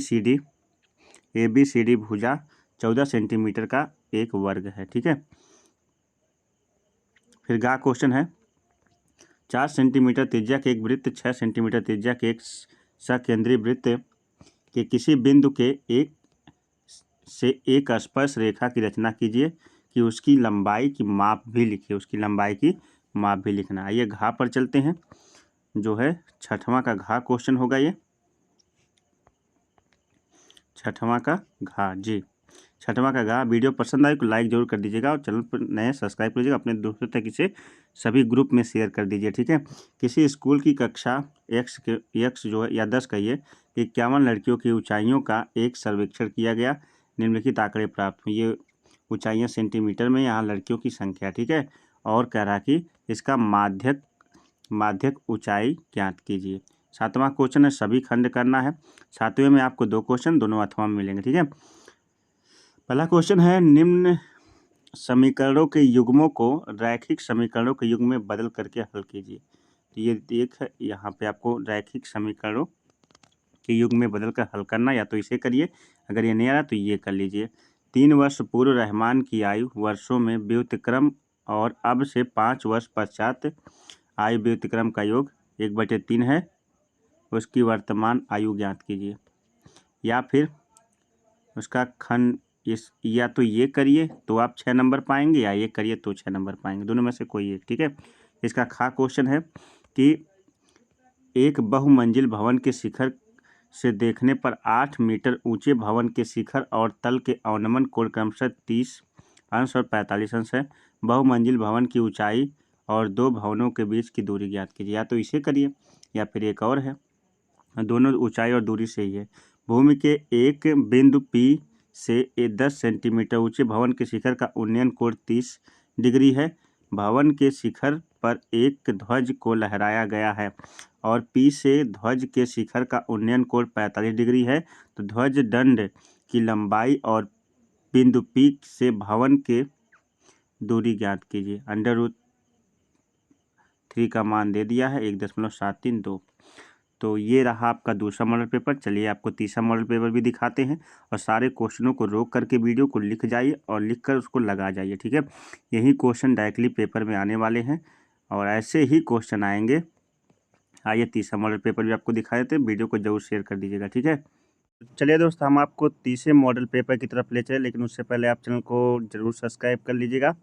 सी डी भुजा 14 सेंटीमीटर का एक वर्ग है। ठीक है, फिर गा क्वेश्चन है, 4 सेंटीमीटर त्रिज्या के एक वृत्त 6 सेंटीमीटर त्रिज्या के एक सकेंद्रीय वृत्त के किसी बिंदु के एक से एक स्पर्श रेखा की रचना कीजिए कि उसकी लंबाई की माप भी लिखिए। उसकी लंबाई की माप भी लिखना। आइए घा पर चलते हैं, जो है छठवां का घा क्वेश्चन होगा। ये छठवां का घा जी, छठवां का घा। वीडियो पसंद आए तो लाइक जरूर कर दीजिएगा और चैनल पर नए सब्सक्राइब कर लीजिएगा। अपने दोस्तों तक इसे सभी ग्रुप में शेयर कर दीजिए। ठीक है, किसी स्कूल की कक्षा एक्स जो है या 10 कहिए 51 लड़कियों की ऊंचाइयों का एक सर्वेक्षण किया गया। निम्नलिखित आंकड़े प्राप्त हुए। ये ऊंचाइयाँ सेंटीमीटर में, यहाँ लड़कियों की संख्या। ठीक है, और कह रहा कि इसका माध्यक ऊंचाई ज्ञात कीजिए। सातवां क्वेश्चन है, सभी खंड करना है। सातवें में आपको 2 क्वेश्चन दोनों अथवा में मिलेंगे। ठीक है, पहला क्वेश्चन है, निम्न समीकरणों के युग्मों को रैखिक समीकरणों के युग्म में बदल करके हल कीजिए। तो ये देख यहाँ पे आपको रैखिक समीकरणों के युग्म में बदल कर हल करना, या तो इसे करिए, अगर ये नहीं आ रहा तो ये कर लीजिए। 3 वर्ष पूर्व रहमान की आयु वर्षों में व्युत्क्रम और अब से 5 वर्ष पश्चात आयु व्युत्क्रम का योग 1/3 है। उसकी वर्तमान आयु ज्ञात कीजिए। या फिर उसका खंड या तो ये करिए तो आप 6 नंबर पाएंगे, या ये करिए तो 6 नंबर पाएंगे, दोनों में से कोई एक। ठीक है, इसका खा क्वेश्चन है कि एक बहुमंजिल भवन के शिखर से देखने पर 8 मीटर ऊंचे भवन के शिखर और तल के अवनमन कोण क्रमशः 30 अंश और 45 अंश है। बहुमंजिल भवन की ऊंचाई और 2 भवनों के बीच की दूरी ज्ञात कीजिए। या तो इसे करिए या फिर एक और है, दोनों ऊंचाई और दूरी से ही है। भूमि के एक बिंदु P से 10 सेंटीमीटर ऊंचे भवन के शिखर का उन्नयन कोण 30 डिग्री है। भवन के शिखर पर एक ध्वज को लहराया गया है और P से ध्वज के शिखर का उन्नयन कोण 45 डिग्री है। तो ध्वज दंड की लंबाई और बिंदु P से भवन के दूरी ज्ञात कीजिए। √3 का मान दे दिया है, 1.732। तो ये रहा आपका दूसरा मॉडल पेपर। चलिए आपको तीसरा मॉडल पेपर भी दिखाते हैं, और सारे क्वेश्चनों को रोक करके वीडियो को लिख जाइए और लिखकर उसको लगा जाइए। ठीक है, यही क्वेश्चन डायरेक्टली पेपर में आने वाले हैं और ऐसे ही क्वेश्चन आएंगे। आइए तीसरा मॉडल पेपर भी आपको दिखा देते हैं, वीडियो को जरूर शेयर कर दीजिएगा। ठीक है, चलिए दोस्त, हम आपको तीसरे मॉडल पेपर की तरफ ले चले, लेकिन उससे पहले आप चैनल को जरूर सब्सक्राइब कर लीजिएगा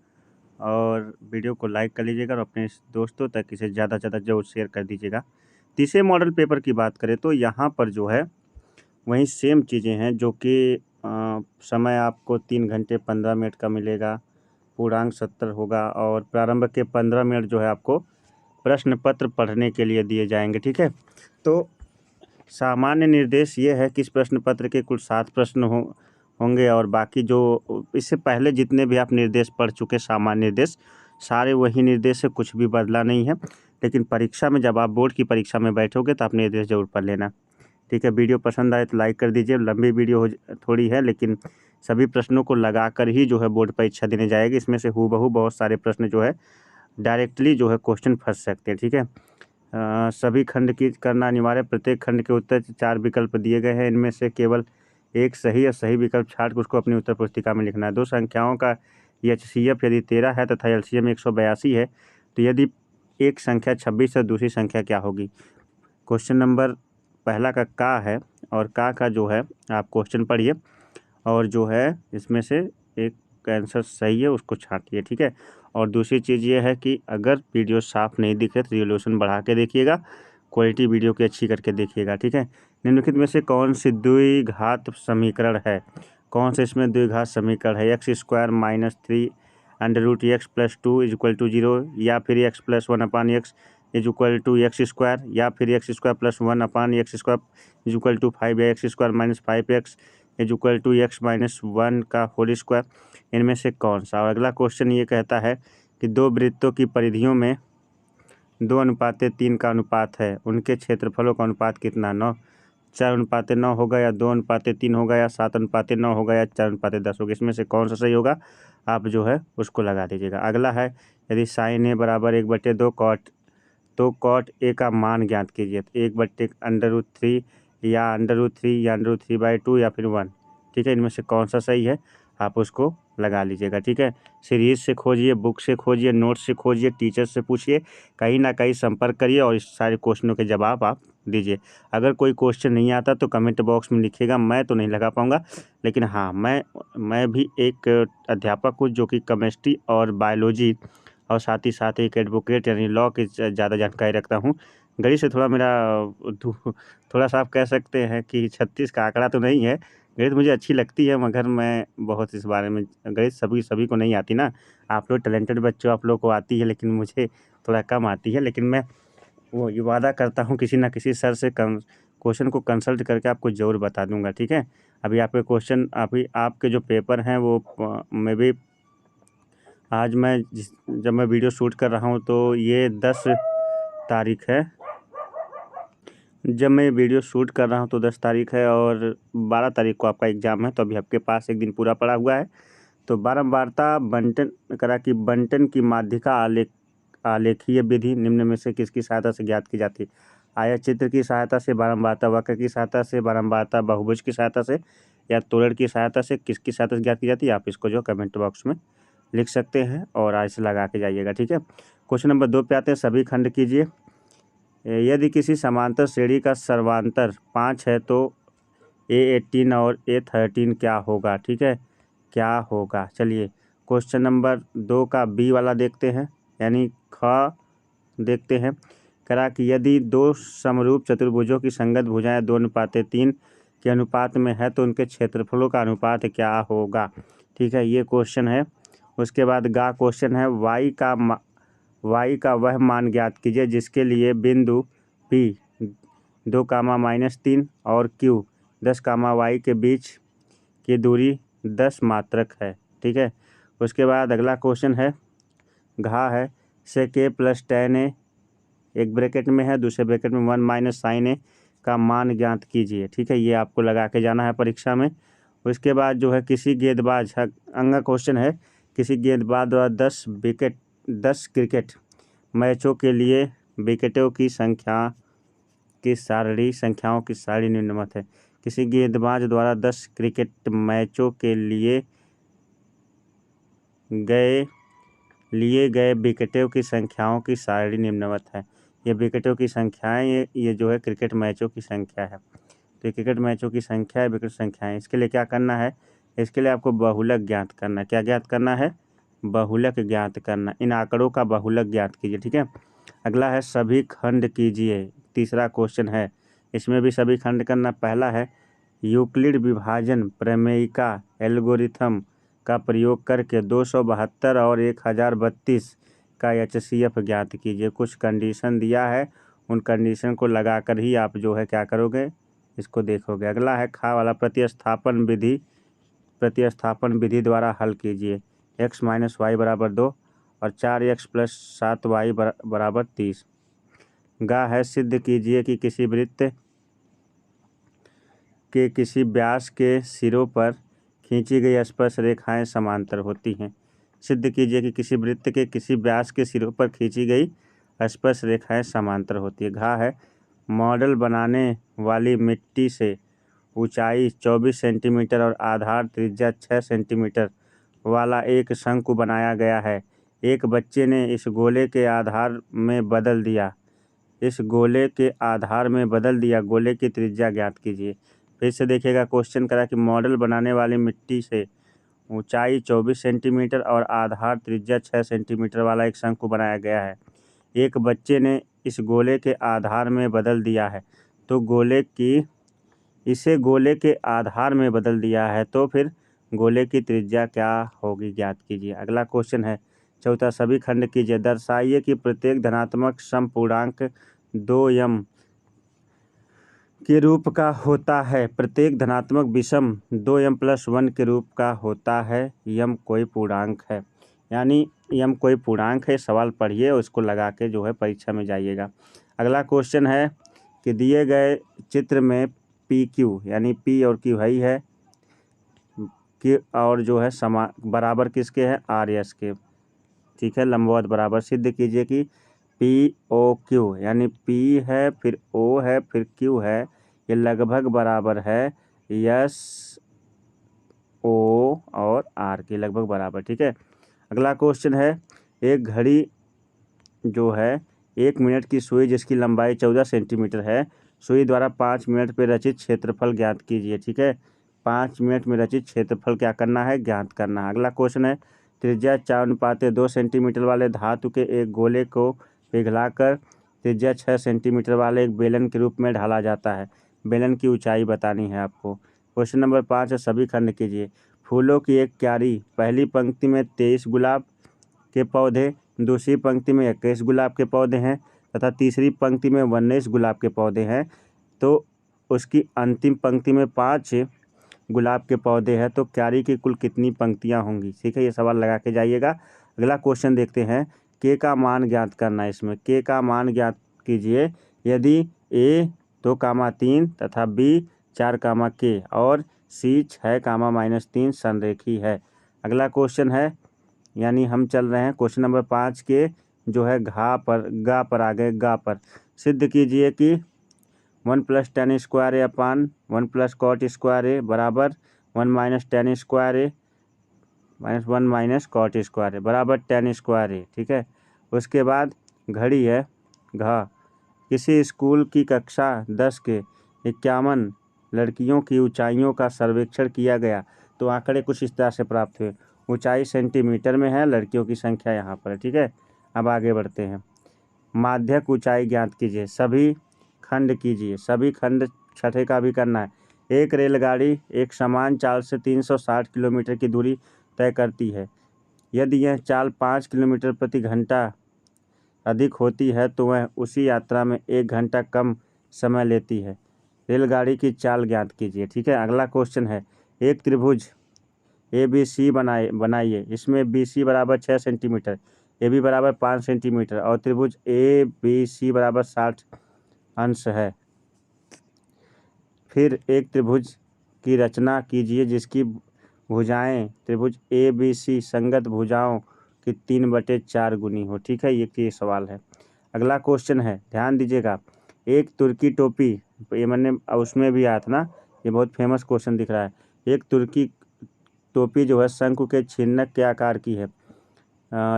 और वीडियो को लाइक कर लीजिएगा और अपने दोस्तों तक इसे ज़्यादा से ज़्यादा जरूर शेयर कर दीजिएगा। तीसरे मॉडल पेपर की बात करें तो यहाँ पर जो है वही सेम चीज़ें हैं, जो कि समय आपको 3 घंटे 15 मिनट का मिलेगा, पूर्णांक 70 होगा और प्रारंभ के 15 मिनट जो है आपको प्रश्न पत्र पढ़ने के लिए दिए जाएंगे। ठीक है, तो सामान्य निर्देश ये है कि इस प्रश्न पत्र के कुल 7 प्रश्न होंगे और बाकी जो इससे पहले जितने भी आप निर्देश पढ़ चुके सामान्य निर्देश, सारे वही निर्देश है, कुछ भी बदला नहीं है। लेकिन परीक्षा में जब आप बोर्ड की परीक्षा में बैठोगे तो आप निर्देश जरूर पढ़ लेना। ठीक है, वीडियो पसंद आए तो लाइक कर दीजिए। लंबी वीडियो थोड़ी है, लेकिन सभी प्रश्नों को लगाकर ही जो है बोर्ड परीक्षा देने जाएगी। इसमें से हूबहू बहुत सारे प्रश्न जो है डायरेक्टली जो है क्वेश्चन फंस सकते हैं। ठीक है, सभी खंड की करना अनिवार्य। प्रत्येक खंड के उत्तर 4 विकल्प दिए गए हैं, इनमें से केवल एक सही या सही विकल्प छाट कर उसको अपनी उत्तर पुस्तिका में लिखना है। 2 संख्याओं का HCF यदि 13 है तथा LCM 182 है तो यदि एक संख्या 26 है दूसरी संख्या क्या होगी। क्वेश्चन नंबर पहला का है और का जो है आप क्वेश्चन पढ़िए और जो है इसमें से एक आंसर सही है उसको छाटिए। ठीक है, और दूसरी चीज़ ये है कि अगर वीडियो साफ नहीं दिखे तो रिजोल्यूशन बढ़ा के देखिएगा क्वालिटी वीडियो की अच्छी करके देखिएगा, ठीक है। निम्नलिखित में से कौन सी द्विघात समीकरण है, कौन से इसमें द्विघात समीकरण है? X square minus 3 under root x plus 2 is equal to 0, या फिर x plus 1 upon x is equal to x square, या फिर x square plus 1 upon x square is equal to 5, या x square minus 5x is equal to x minus 1 का whole square. इनमें से कौन सा? और अगला क्वेश्चन ये कहता है कि दो वृत्तों की परिधियों में 2:3 का अनुपात है, उनके क्षेत्रफलों का अनुपात कितना? 9 4:9 होगा, या 2:3 होगा, या 7:9 होगा, या 4:10 होगा। इसमें से कौन सा सही होगा आप जो है उसको लगा दीजिएगा। अगला है यदि साइन ए बराबर 1/2 कॉट, तो कॉट ए का मान ज्ञात कीजिए। तो 1/√3 या √3 या √3/2 या फिर 1, ठीक है। इनमें से कौन सा सही है आप उसको लगा लीजिएगा, ठीक है। सीरीज से खोजिए, बुक से खोजिए, नोट से खोजिए, टीचर से पूछिए, कहीं ना कहीं संपर्क करिए और इस सारे क्वेश्चनों के जवाब आप दीजिए। अगर कोई क्वेश्चन नहीं आता तो कमेंट बॉक्स में लिखिएगा, मैं तो नहीं लगा पाऊँगा, लेकिन हाँ मैं भी एक अध्यापक हूँ जो कि केमिस्ट्री और बायोलॉजी और साथ ही साथ एक एडवोकेट यानी लॉ की ज़्यादा जानकारी रखता हूँ। गणित से थोड़ा मेरा थोड़ा सा आप कह सकते हैं कि 36 का आंकड़ा तो नहीं है। गणित मुझे अच्छी लगती है, मगर मैं बहुत इस बारे में, गणित सभी को नहीं आती ना। आप लोग टैलेंटेड बच्चे हो, आप लोग को आती है, लेकिन मुझे थोड़ा कम आती है। लेकिन मैं वो ये वादा करता हूँ किसी ना किसी सर से क्वेश्चन को कंसल्ट करके आपको ज़रूर बता दूंगा, ठीक है। अभी आपके क्वेश्चन, अभी आपके जो पेपर हैं वो मे भी आज जब मैं वीडियो शूट कर रहा हूँ तो ये 10 तारीख है। जब मैं वीडियो शूट कर रहा हूँ तो 10 तारीख है और 12 तारीख को आपका एग्ज़ाम है, तो अभी आपके पास एक दिन पूरा पड़ा हुआ है। तो बारंबारता बंटन करा कि बंटन की माध्यिका आलेखीय विधि निम्न में से किसकी सहायता से ज्ञात की जाती है? आयत चित्र की सहायता से, बारंबारता वक्र की सहायता से, बारंबारता बहुभुज की सहायता से, या त्वरण की सहायता से, किसकी सहायता से ज्ञात की जाती है? आप इसको जो कमेंट बॉक्स में लिख सकते हैं और आज से लगा के जाइएगा, ठीक है। क्वेश्चन नंबर 2 पे आते हैं, सभी खंड कीजिए। यदि किसी समांतर श्रेणी का सर्वांतर 5 है तो A18 और A13 क्या होगा, ठीक है, क्या होगा? चलिए क्वेश्चन नंबर 2 का बी वाला देखते हैं, यानी ख देखते हैं। करा कि यदि दो समरूप चतुर्भुजों की संगत भुजाएं 2:3 के अनुपात में है तो उनके क्षेत्रफलों का अनुपात क्या होगा, ठीक है, ये क्वेश्चन है। उसके बाद गा क्वेश्चन है, y का वह मान ज्ञात कीजिए जिसके लिए बिंदु P 2, और Q 10, y के बीच की दूरी 10 मात्रक है, ठीक है। उसके बाद अगला क्वेश्चन है, घा है, sec a plus tan a एक ब्रैकेट में है, दूसरे ब्रैकेट में 1 - sin a का मान ज्ञात कीजिए, ठीक है। ये आपको लगा के जाना है परीक्षा में। उसके बाद जो है किसी गेंदबाज, अंगा क्वेश्चन है, किसी गेंदबाज द्वारा 10 क्रिकेट मैचों के लिए विकेटों की संख्याओं की सारणी निम्नवत है। किसी गेंदबाज द्वारा 10 क्रिकेट मैचों के लिए लिए गए विकेटों की संख्याओं की सारणी निम्नवत है। ये विकेटों की संख्याएं, ये जो है क्रिकेट मैचों की संख्या है। तो ये क्रिकेट मैचों की संख्या है, विकेट संख्याएं। इसके लिए क्या करना है? इसके लिए आपको बहुलक ज्ञात करना है। क्या ज्ञात करना है? बहुलक ज्ञात करना। इन आंकड़ों का बहुलक ज्ञात कीजिए, ठीक है। अगला है सभी खंड कीजिए, तीसरा क्वेश्चन है, इसमें भी सभी खंड करना। पहला है यूक्लिड विभाजन प्रमेयिका एल्गोरिथम का प्रयोग करके 272 और 1032 का HCF ज्ञात कीजिए। कुछ कंडीशन दिया है, उन कंडीशन को लगाकर ही आप जो है क्या करोगे, इसको देखोगे। अगला है खा वाला, प्रतिस्थापन विधि द्वारा हल कीजिए। x - y = 2 और 4x + 7y = 30। गा है सिद्ध कीजिए कि किसी वृत्त के किसी व्यास के सिरों पर खींची गई स्पर्श रेखाएं समांतर होती हैं। सिद्ध कीजिए कि किसी वृत्त के किसी व्यास के सिरों पर खींची गई स्पर्श रेखाएं समांतर होती है। घा है मॉडल बनाने वाली मिट्टी से ऊंचाई 24 सेंटीमीटर और आधार त्रिज्या 6 सेंटीमीटर वाला एक शंकु बनाया गया है। एक बच्चे ने इस गोले के आधार में बदल दिया, गोले की त्रिज्या ज्ञात कीजिए। फिर से देखिएगा, क्वेश्चन करा कि मॉडल बनाने वाली मिट्टी से ऊंचाई 24 सेंटीमीटर और आधार त्रिज्या 6 सेंटीमीटर वाला एक शंकु बनाया गया है। एक बच्चे ने इस गोले के आधार में बदल दिया है तो इसे गोले के आधार में बदल दिया है तो फिर गोले की त्रिज्या क्या होगी, ज्ञात कीजिए। अगला क्वेश्चन है चौथा, सभी खंड कीजिए। दर्शाइए कि प्रत्येक धनात्मक समपूर्णांक 2m के रूप का होता है। प्रत्येक धनात्मक विषम 2m+1 के रूप का होता है। यम कोई पूर्णांक है, यानी यम कोई पूर्णांक है। सवाल पढ़िए और उसको लगा के जो है परीक्षा में जाइएगा। अगला क्वेश्चन है कि दिए गए चित्र में पी क्यू, यानी पी और क्यू ही है कि और जो है बराबर किसके है, आर एस के। ठीक है, लंबवत बराबर। सिद्ध कीजिए कि पी ओ क्यू, यानी पी है फिर ओ है फिर क्यू है, ये लगभग बराबर है यस ओ और आर के, लगभग बराबर। ठीक है। अगला क्वेश्चन है, एक घड़ी जो है 1 मिनट की सुई जिसकी लंबाई 14 सेंटीमीटर है, सुई द्वारा 5 मिनट पर रचित क्षेत्रफल ज्ञात कीजिए। ठीक है, 5 मिनट में रचित क्षेत्रफल क्या करना है, ज्ञात करना है। अगला क्वेश्चन है, त्रिज्या 4/2 सेंटीमीटर वाले धातु के एक गोले को पिघलाकर त्रिज्या 6 सेंटीमीटर वाले एक बेलन के रूप में ढाला जाता है। बेलन की ऊंचाई बतानी है आपको। क्वेश्चन नंबर 5 है, सभी खंड कीजिए। फूलों की एक क्यारी, पहली पंक्ति में 23 गुलाब के पौधे, दूसरी पंक्ति में 21 गुलाब के पौधे हैं तथा तीसरी पंक्ति में 19 गुलाब के पौधे हैं, तो उसकी अंतिम पंक्ति में 5 गुलाब के पौधे हैं, तो क्यारी की कुल कितनी पंक्तियां होंगी। ठीक है, ये सवाल लगा के जाइएगा। अगला क्वेश्चन देखते हैं, के का मान ज्ञात करना है। इसमें के का मान ज्ञात कीजिए यदि ए 2,3 तथा बी 4, के और सी 6, -3 संरेखी है। अगला क्वेश्चन है, यानी हम चल रहे हैं क्वेश्चन नंबर 5 के जो है गा पर आ गए। गा पर सिद्ध कीजिए कि 1 + tan स्क्वायर ए अपान 1 + cot स्क्वायर ए बराबर 1 - tan स्क्वायर ए -1 - cot स्क्वायर ए बराबर tan स्क्वायर ए। ठीक है, उसके बाद घड़ी है घ, किसी स्कूल की कक्षा 10 के 51 लड़कियों की ऊंचाइयों का सर्वेक्षण किया गया तो आंकड़े कुछ इस तरह से प्राप्त हुए। ऊंचाई सेंटीमीटर में है, लड़कियों की संख्या यहाँ पर है। ठीक है, अब आगे बढ़ते हैं। माध्यक ऊंचाई ज्ञात कीजिए। सभी खंड कीजिए। सभी खंड छठे का भी करना है। एक रेलगाड़ी एक समान चाल से 360 किलोमीटर की दूरी तय करती है। यदि यह चाल 5 किलोमीटर प्रति घंटा अधिक होती है तो वह उसी यात्रा में 1 घंटा कम समय लेती है। रेलगाड़ी की चाल ज्ञात कीजिए। ठीक है, अगला क्वेश्चन है, एक त्रिभुज ए बी सी बनाइए। इसमें बी सी बराबर 6 सेंटीमीटर, ए बी बराबर 5 सेंटीमीटर और त्रिभुज ए बी सी बराबर 60 अंश है। फिर एक त्रिभुज की रचना कीजिए जिसकी भुजाएं त्रिभुज ए बी सी संगत भुजाओं की 3/4 गुनी हो। ठीक है, ये सवाल है। अगला क्वेश्चन है, ध्यान दीजिएगा, एक तुर्की टोपी, ये मैंने उसमें भी आया था ना, ये बहुत फेमस क्वेश्चन दिख रहा है। एक तुर्की टोपी जो है शंकु के छिन्नक के आकार की है।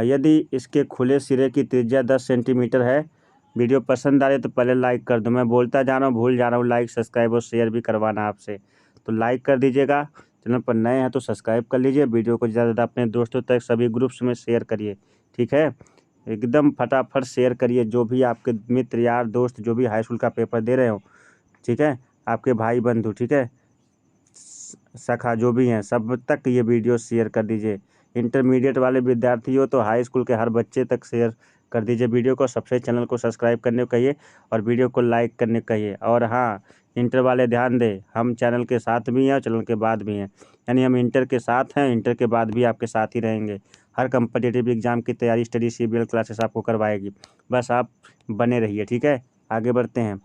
यदि इसके खुले सिरे की त्रिज्या 10 सेंटीमीटर है। वीडियो पसंद आ रही है तो पहले लाइक कर दो। मैं बोलता जा रहा हूँ, भूल जा रहा हूँ, लाइक सब्सक्राइब और शेयर भी करवाना आपसे, तो लाइक कर दीजिएगा। चैनल पर नए हैं तो सब्सक्राइब कर लीजिए। वीडियो को ज़्यादा ज़्यादा अपने दोस्तों तक सभी ग्रुप्स में शेयर करिए। ठीक है, एकदम फटाफट शेयर करिए, जो भी आपके मित्र यार दोस्त जो भी हाई स्कूल का पेपर दे रहे हो, ठीक है, आपके भाई बंधु, ठीक है, सखा जो भी हैं, सब तक ये वीडियो शेयर कर दीजिए। इंटरमीडिएट वाले विद्यार्थी हो तो हाई स्कूल के हर बच्चे तक शेयर कर दीजिए वीडियो को। सबसे चैनल को सब्सक्राइब करने को कहिए और वीडियो को लाइक करने को कहिए। और हाँ, इंटर वाले ध्यान दें, हम चैनल के साथ भी हैं और चैनल के बाद भी हैं, यानी हम इंटर के साथ हैं, इंटर के बाद भी आपके साथ ही रहेंगे। हर कम्पिटिटिव एग्जाम की तैयारी स्टडी CBL क्लासेस आपको करवाएगी, बस आप बने रहिए। ठीक है, आगे बढ़ते हैं।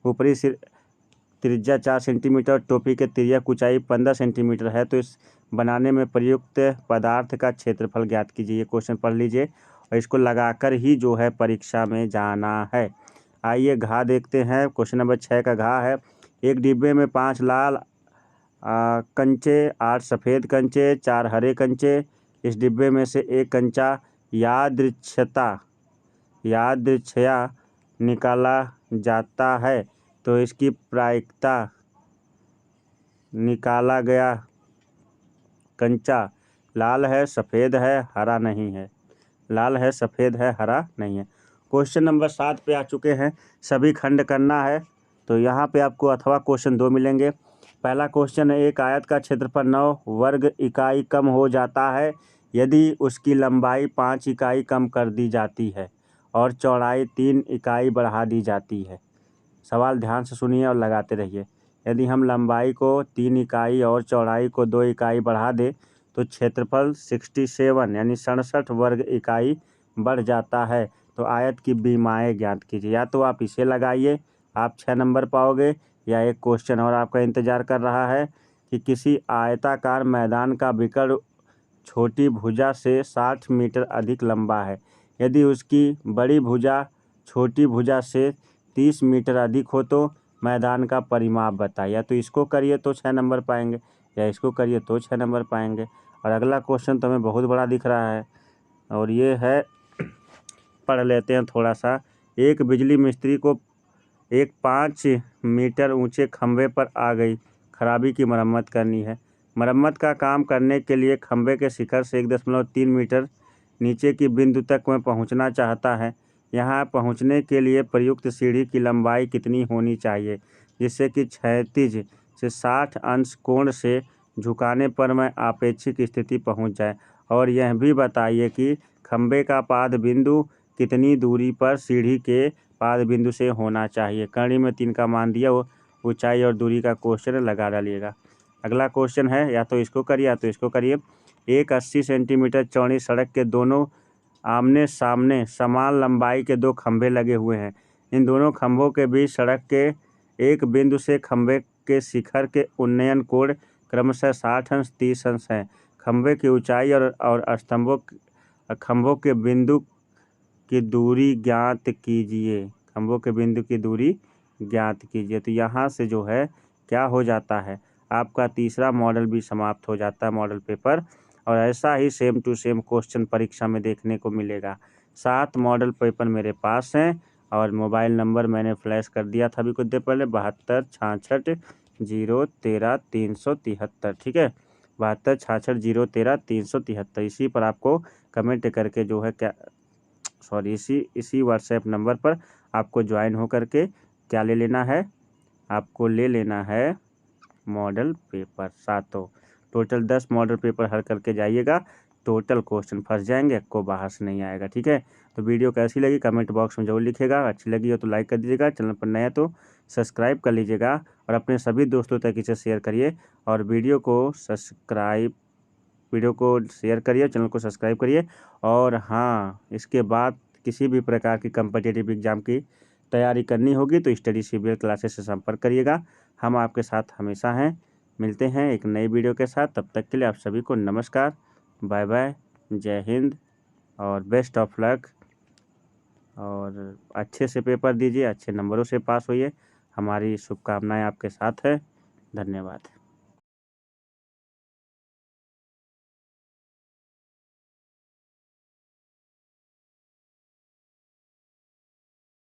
ऊपरी सिर त्रिज्या 4 सेंटीमीटर, टोपी के तिर्यक ऊंचाई 15 सेंटीमीटर है, तो इस बनाने में प्रयुक्त पदार्थ का क्षेत्रफल ज्ञात कीजिए। ये क्वेश्चन पढ़ लीजिए और इसको लगाकर ही जो है परीक्षा में जाना है। आइए घा देखते हैं। क्वेश्चन नंबर 6 का घा है, एक डिब्बे में 5 लाल कंचे, 8 सफ़ेद कंचे, 4 हरे कंचे। इस डिब्बे में से एक कंचा यादृच्छया निकाला जाता है, तो इसकी प्रायिकता निकाला गया कंचा लाल है, सफ़ेद है, हरा नहीं है। लाल है, सफ़ेद है, हरा नहीं है। क्वेश्चन नंबर 7 पे आ चुके हैं। सभी खंड करना है, तो यहाँ पे आपको अथवा क्वेश्चन 2 मिलेंगे। पहला क्वेश्चन है, एक आयत का क्षेत्रफल 9 वर्ग इकाई कम हो जाता है यदि उसकी लंबाई 5 इकाई कम कर दी जाती है और चौड़ाई 3 इकाई बढ़ा दी जाती है। सवाल ध्यान से सुनिए और लगाते रहिए। यदि हम लंबाई को 3 इकाई और चौड़ाई को 2 इकाई बढ़ा दें तो क्षेत्रफल 67 यानी 67 वर्ग इकाई बढ़ जाता है। तो आयत की बीमाएँ ज्ञात कीजिए। या तो आप इसे लगाइए, आप 6 नंबर पाओगे, या एक क्वेश्चन और आपका इंतज़ार कर रहा है कि किसी आयताकार मैदान का विकर्ण छोटी भुजा से 60 मीटर अधिक लंबा है। यदि उसकी बड़ी भुजा छोटी भुजा से 30 मीटर अधिक हो तो मैदान का परिमाप बताइए। या तो इसको करिए तो 6 नंबर पाएंगे, या इसको करिए तो 6 नंबर पाएंगे। और अगला क्वेश्चन तो हमें बहुत बड़ा दिख रहा है, और ये है, पढ़ लेते हैं थोड़ा सा। एक बिजली मिस्त्री को एक 5 मीटर ऊंचे खंभे पर आ गई खराबी की मरम्मत करनी है। मरम्मत का काम करने के लिए खंभे के शिखर से 1.3 मीटर नीचे की बिंदु तक वह पहुंचना चाहता है। यहाँ पहुंचने के लिए प्रयुक्त सीढ़ी की लंबाई कितनी होनी चाहिए जिससे कि क्षैतिज से 60 अंश कोण से झुकाने पर वह आपेक्षिक स्थिति पहुंच जाए। और यह भी बताइए कि खंभे का पाद बिंदु कितनी दूरी पर सीढ़ी के पाद बिंदु से होना चाहिए। कड़ी में 3 का मान दिया, वो ऊंचाई और दूरी का क्वेश्चन लगा डालिएगा। अगला क्वेश्चन है, या तो इसको करिए या तो इसको करिए। एक 80 सेंटीमीटर चौड़ी सड़क के दोनों आमने सामने समान लंबाई के 2 खंभे लगे हुए हैं। इन दोनों खंभों के बीच सड़क के एक बिंदु से खंभे के शिखर के उन्नयन कोण क्रमशः 60 अंश 30 अंश है। खंभे की ऊंचाई और खंभों के बिंदु की दूरी ज्ञात कीजिए। खंभों के बिंदु की दूरी ज्ञात कीजिए। तो यहाँ से जो है क्या हो जाता है, आपका तीसरा मॉडल भी समाप्त हो जाता है, मॉडल पेपर। और ऐसा ही सेम टू सेम क्वेश्चन परीक्षा में देखने को मिलेगा। 7 मॉडल पेपर मेरे पास हैं, और मोबाइल नंबर मैंने फ्लैश कर दिया था अभी कुछ देर पहले, 72 66 013 373। ठीक है, 72 66 013 373। इसी पर आपको कमेंट करके जो है इसी व्हाट्सएप नंबर पर आपको ज्वाइन हो करके क्या ले लेना है, आपको ले लेना है model paper 7। Total 10 model paper हल करके जाइएगा। टोटल क्वेश्चन फंस जाएंगे, को बाहर से नहीं आएगा। ठीक है, तो वीडियो कैसी लगी कमेंट बॉक्स में जरूर लिखिएगा। अच्छी लगी हो तो लाइक कर दीजिएगा, चैनल पर नया तो सब्सक्राइब कर लीजिएगा, और अपने सभी दोस्तों तक इसे शेयर करिए। और वीडियो को शेयर करिए, चैनल को सब्सक्राइब करिए। और हाँ, इसके बाद किसी भी प्रकार की कम्पिटिटिव एग्ज़ाम की तैयारी करनी होगी तो स्टडी सीबीएल क्लासेस से संपर्क करिएगा। हम आपके साथ हमेशा हैं। मिलते हैं एक नई वीडियो के साथ, तब तक के लिए आप सभी को नमस्कार, बाय बाय, जय हिंद और बेस्ट ऑफ लक। और अच्छे से पेपर दीजिए, अच्छे नंबरों से पास होइए। हमारी शुभकामनाएं आपके साथ है। धन्यवाद।